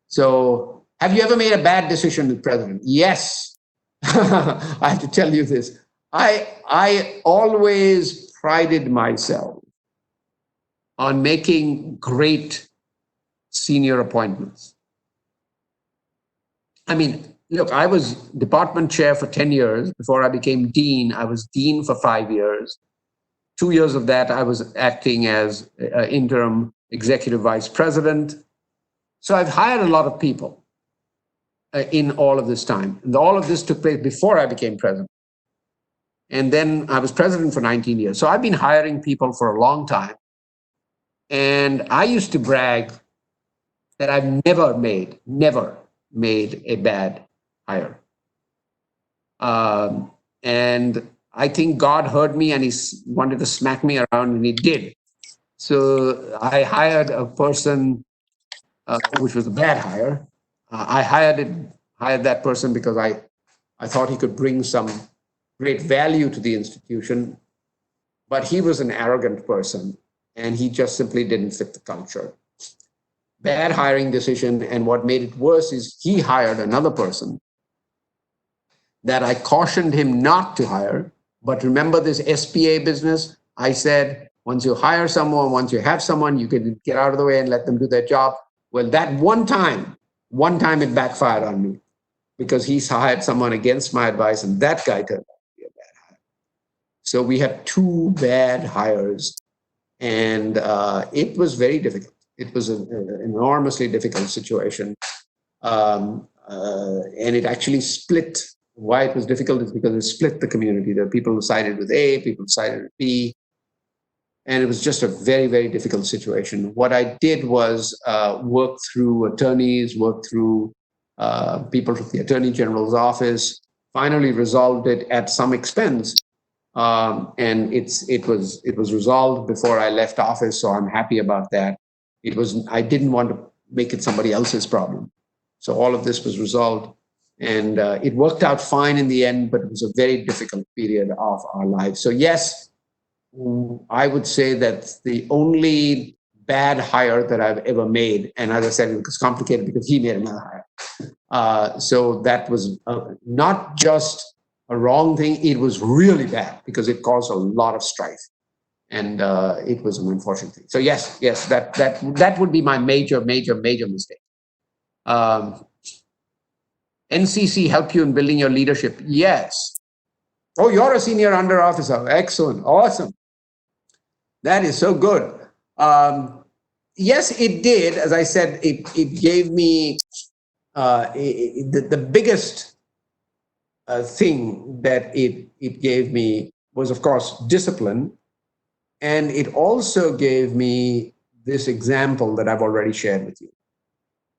So have you ever made a bad decision with president? Yes. I have to tell you this. I always prided myself on making great senior appointments. I mean, look, I was department chair for 10 years. Before I became dean, I was dean for 5 years. 2 years of that, I was acting as interim executive vice president. So I've hired a lot of people in all of this time. And all of this took place before I became president. And then I was president for 19 years. So I've been hiring people for a long time. And I used to brag that I've never made a bad hire. And I think God heard me and he wanted to smack me around, and he did. So I hired a person, which was a bad hire. I hired that person because I thought he could bring some great value to the institution, but he was an arrogant person and he just simply didn't fit the culture. Bad hiring decision, and what made it worse is he hired another person that I cautioned him not to hire. But remember this SPA business? I said, once you hire someone, once you have someone, you can get out of the way and let them do their job. Well, that one time it backfired on me because he hired someone against my advice, and that guy turned out to be a bad hire. So we had 2 bad hires, and it was very difficult. It was an enormously difficult situation. And it actually split. Why it was difficult is because it split the community. There are people who sided with A, people who sided with B. And it was just a very, very difficult situation. What I did was work through attorneys, work through people from the Attorney General's office, finally resolved it at some expense. And it was resolved before I left office, so I'm happy about that. I didn't want to make it somebody else's problem. So all of this was resolved, and it worked out fine in the end, but it was a very difficult period of our lives. So yes, I would say that the only bad hire that I've ever made. And as I said, it was complicated because he made another hire. So that was not just a wrong thing, it was really bad because it caused a lot of strife. And it was an unfortunate thing. So yes, that would be my major mistake. NCC help you in building your leadership? Yes. Oh, you're a senior under officer. Excellent. Awesome. That is so good. Yes, it did. As I said, it gave me the biggest thing that it gave me was, of course, discipline. And it also gave me this example that I've already shared with you.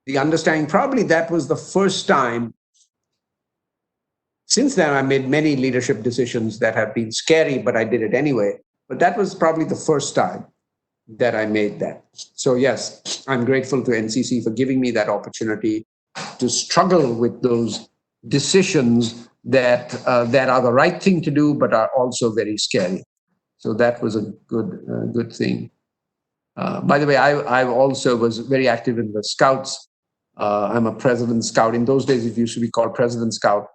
The understanding, probably that was the first time. Since then, I made many leadership decisions that have been scary, but I did it anyway. But that was probably the first time that I made that. So yes, I'm grateful to NCC for giving me that opportunity to struggle with those decisions that that are the right thing to do, but are also very scary. So that was a good thing. By the way, I also was very active in the Scouts. I'm a President Scout. In those days, it used to be called President Scout.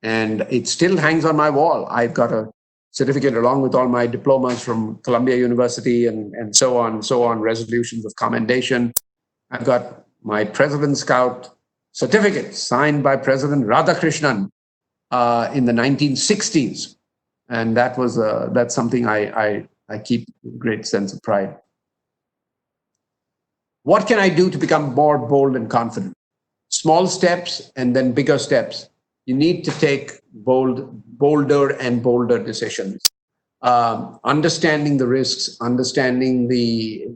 And it still hangs on my wall. I've got a certificate along with all my diplomas from Columbia University and so on, resolutions of commendation. I've got my President Scout certificate signed by President Radhakrishnan in the 1960s. And that was that's something I keep a great sense of pride. What can I do to become more bold and confident? Small steps and then bigger steps. You need to take bolder and bolder decisions. Understanding the risks, understanding the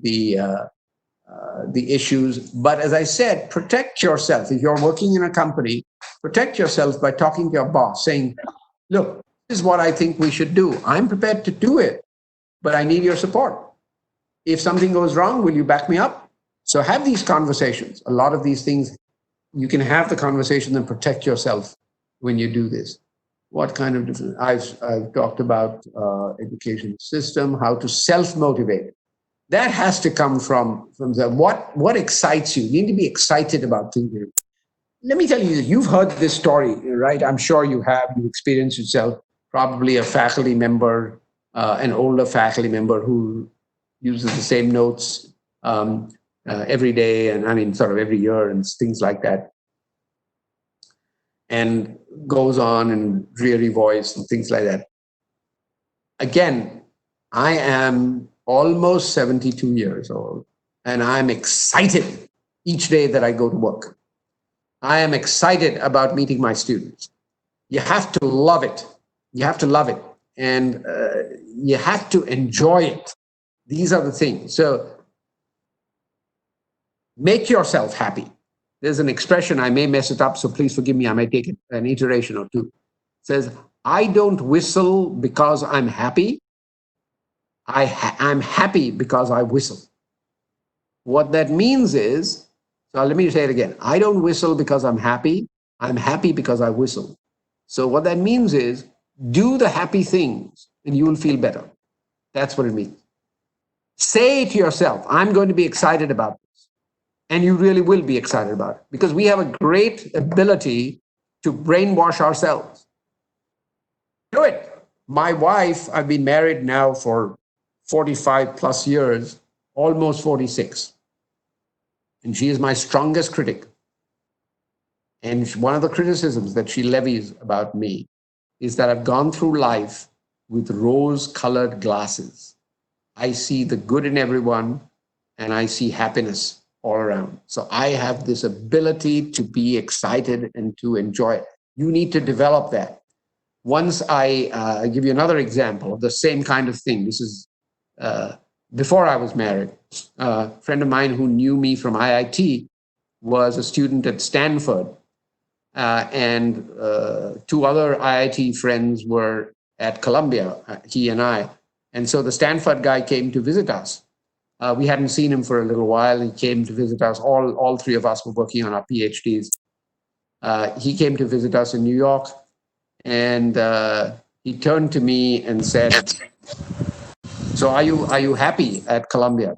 issues. But as I said, protect yourself. If you're working in a company, protect yourself by talking to your boss, saying, look, this is what I think we should do. I'm prepared to do it, but I need your support. If something goes wrong, will you back me up? So have these conversations. A lot of these things, you can have the conversation and protect yourself when you do this. What kind of different, I've talked about education system, how to self-motivate. That has to come from the what excites you. You need to be excited about things. Let me tell you, you've heard this story, right? I'm sure you have. You experienced yourself, probably a faculty member, an older faculty member who uses the same notes every day, and I mean, sort of every year and things like that. And goes on in dreary voice and things like that. Again, I am almost 72 years old, and I'm excited each day that I go to work. I am excited about meeting my students. You have to love it. You have to love it. And you have to enjoy it. These are the things. So make yourself happy. There's an expression, I may mess it up, so please forgive me, I may take an iteration or two. It says, I don't whistle because I'm happy. I'm happy because I whistle. What that means is, so let me say it again. I don't whistle because I'm happy because I whistle. So what that means is, do the happy things and you will feel better. That's what it means. Say to yourself, I'm going to be excited about this. And you really will be excited about it, because we have a great ability to brainwash ourselves. Do it. My wife, I've been married now for 45 plus years, almost 46. And she is my strongest critic. And one of the criticisms that she levies about me is that I've gone through life with rose-colored glasses. I see the good in everyone, and I see happiness all around. So I have this ability to be excited and to enjoy it. You need to develop that. Once I give you another example of the same kind of thing. This is before I was married. A friend of mine who knew me from IIT was a student at Stanford. And two other IIT friends were at Columbia, he and I. And so the Stanford guy came to visit us. We hadn't seen him for a little while. He came to visit us. All three of us were working on our PhDs. He came to visit us in New York, and he turned to me and said, so are you happy at Columbia?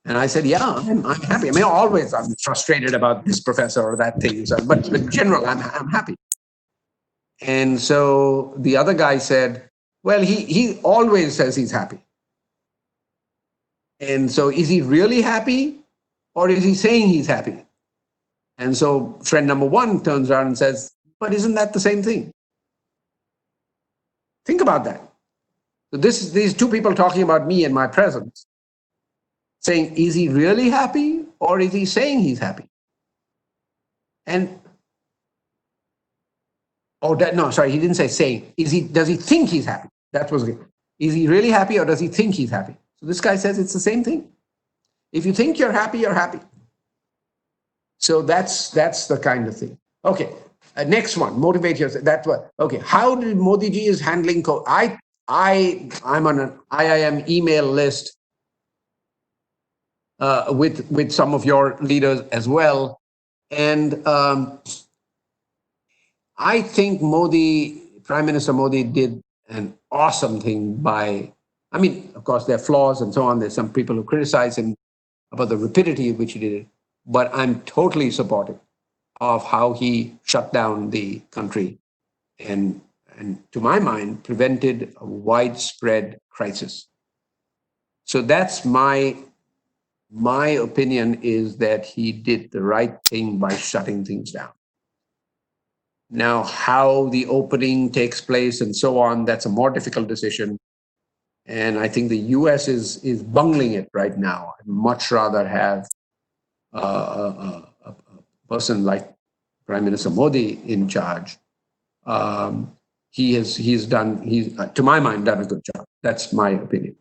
And I said, yeah, I'm happy. I mean, always I'm frustrated about this professor or that thing, so, but in general, I'm happy. And so the other guy said, well, he always says he's happy. And so is he really happy or is he saying he's happy? And so friend number one turns around and says, but isn't that the same thing? Think about that. So these two people talking about me and my presence, saying, is he really happy or is he saying he's happy? And no, sorry, he didn't say saying. Does he think he's happy? That was it. Is he really happy or does he think he's happy? So this guy says it's the same thing. If you think you're happy, you're happy. So that's the kind of thing. Okay, next one, motivate yourself. That's what. Okay, how did Modi ji is handling COVID? I'm on an IIM email list with some of your leaders as well, and I think Prime Minister Modi did an awesome thing by. I mean, of course, there are flaws and so on. There's some people who criticize him about the rapidity with which he did it, but I'm totally supportive of how he shut down the country and to my mind, prevented a widespread crisis. So that's my opinion, is that he did the right thing by shutting things down. Now, how the opening takes place and so on, that's a more difficult decision. And I think the US is bungling it right now. I'd much rather have a person like Prime Minister Modi in charge. He's to my mind, done a good job. That's my opinion.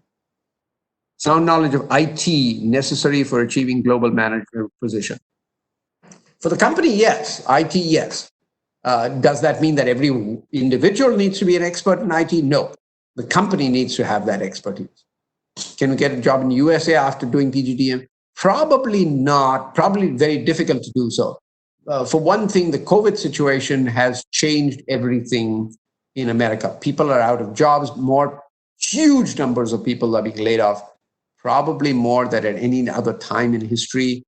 Sound knowledge of IT necessary for achieving global management position. For the company, yes. IT, yes. Does that mean that every individual needs to be an expert in IT? No. The company needs to have that expertise. Can we get a job in the USA after doing PGDM? Probably not. Probably very difficult to do so. For one thing, the COVID situation has changed everything in America. People are out of jobs. Huge numbers of people are being laid off. Probably more than at any other time in history.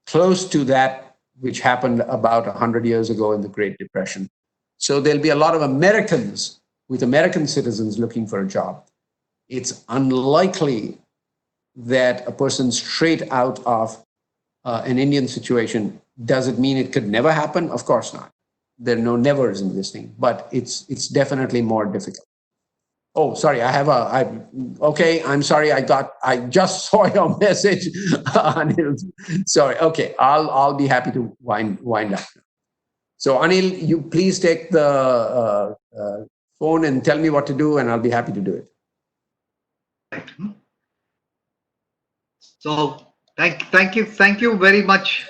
Close to that which happened about 100 years ago in the Great Depression. So there'll be a lot of Americans with American citizens looking for a job. It's unlikely that a person straight out of an Indian situation, does it mean it could never happen? Of course not. There are no nevers in this thing, but it's definitely more difficult. Oh, sorry, okay, I'm sorry, I just saw your message, Anil. Sorry, okay, I'll be happy to wind up. So Anil, you please take the phone and tell me what to do, and I'll be happy to do it. So thank you very much,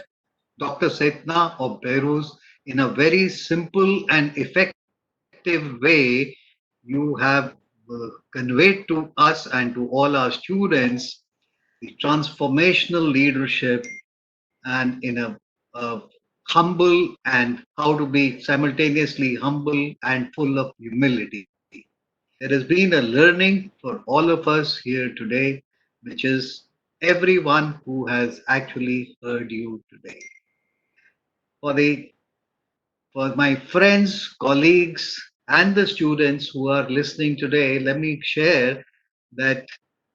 Dr. Sethna of Beheruz. In a very simple and effective way, you have conveyed to us and to all our students the transformational leadership, and in a humble, and how to be simultaneously humble and full of humility. There has been a learning for all of us here today, which is everyone who has actually heard you today. For my friends, colleagues, and the students who are listening today, let me share that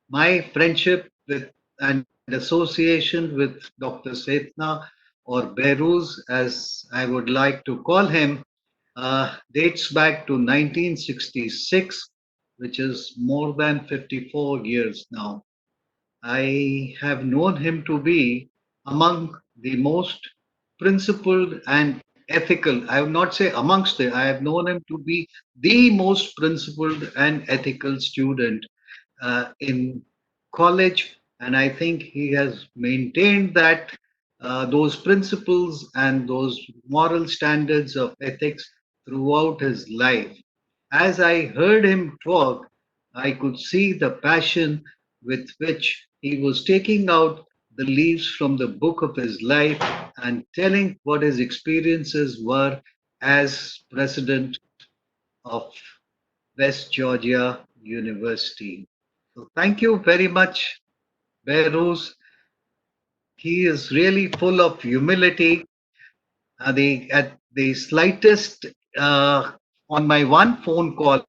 my friendship with and association with Dr. Sethna, or Beheruz as I would like to call him, dates back to 1966, which is more than 54 years now. I have known him to be among the most principled and ethical. I would not say amongst it. I have known him to be the most principled and ethical student in college, and I think he has maintained that those principles and those moral standards of ethics throughout his life. As I heard him talk, I could see the passion with which he was taking out the leaves from the book of his life and telling what his experiences were as president of West Georgia University. So thank you very much, Beheruz. He is really full of humility. At the slightest, on my one phone call,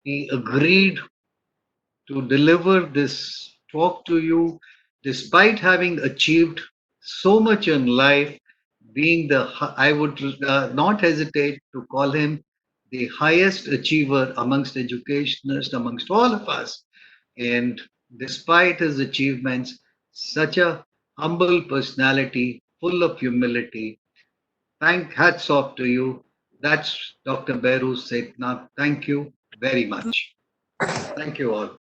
he agreed to deliver this talk to you, despite having achieved so much in life, being I would not hesitate to call him the highest achiever amongst educationists, amongst all of us. And despite his achievements, such a humble personality, full of humility. Hats off to you. That's Dr. Beheruz Sethna. Thank you very much. Thank you all.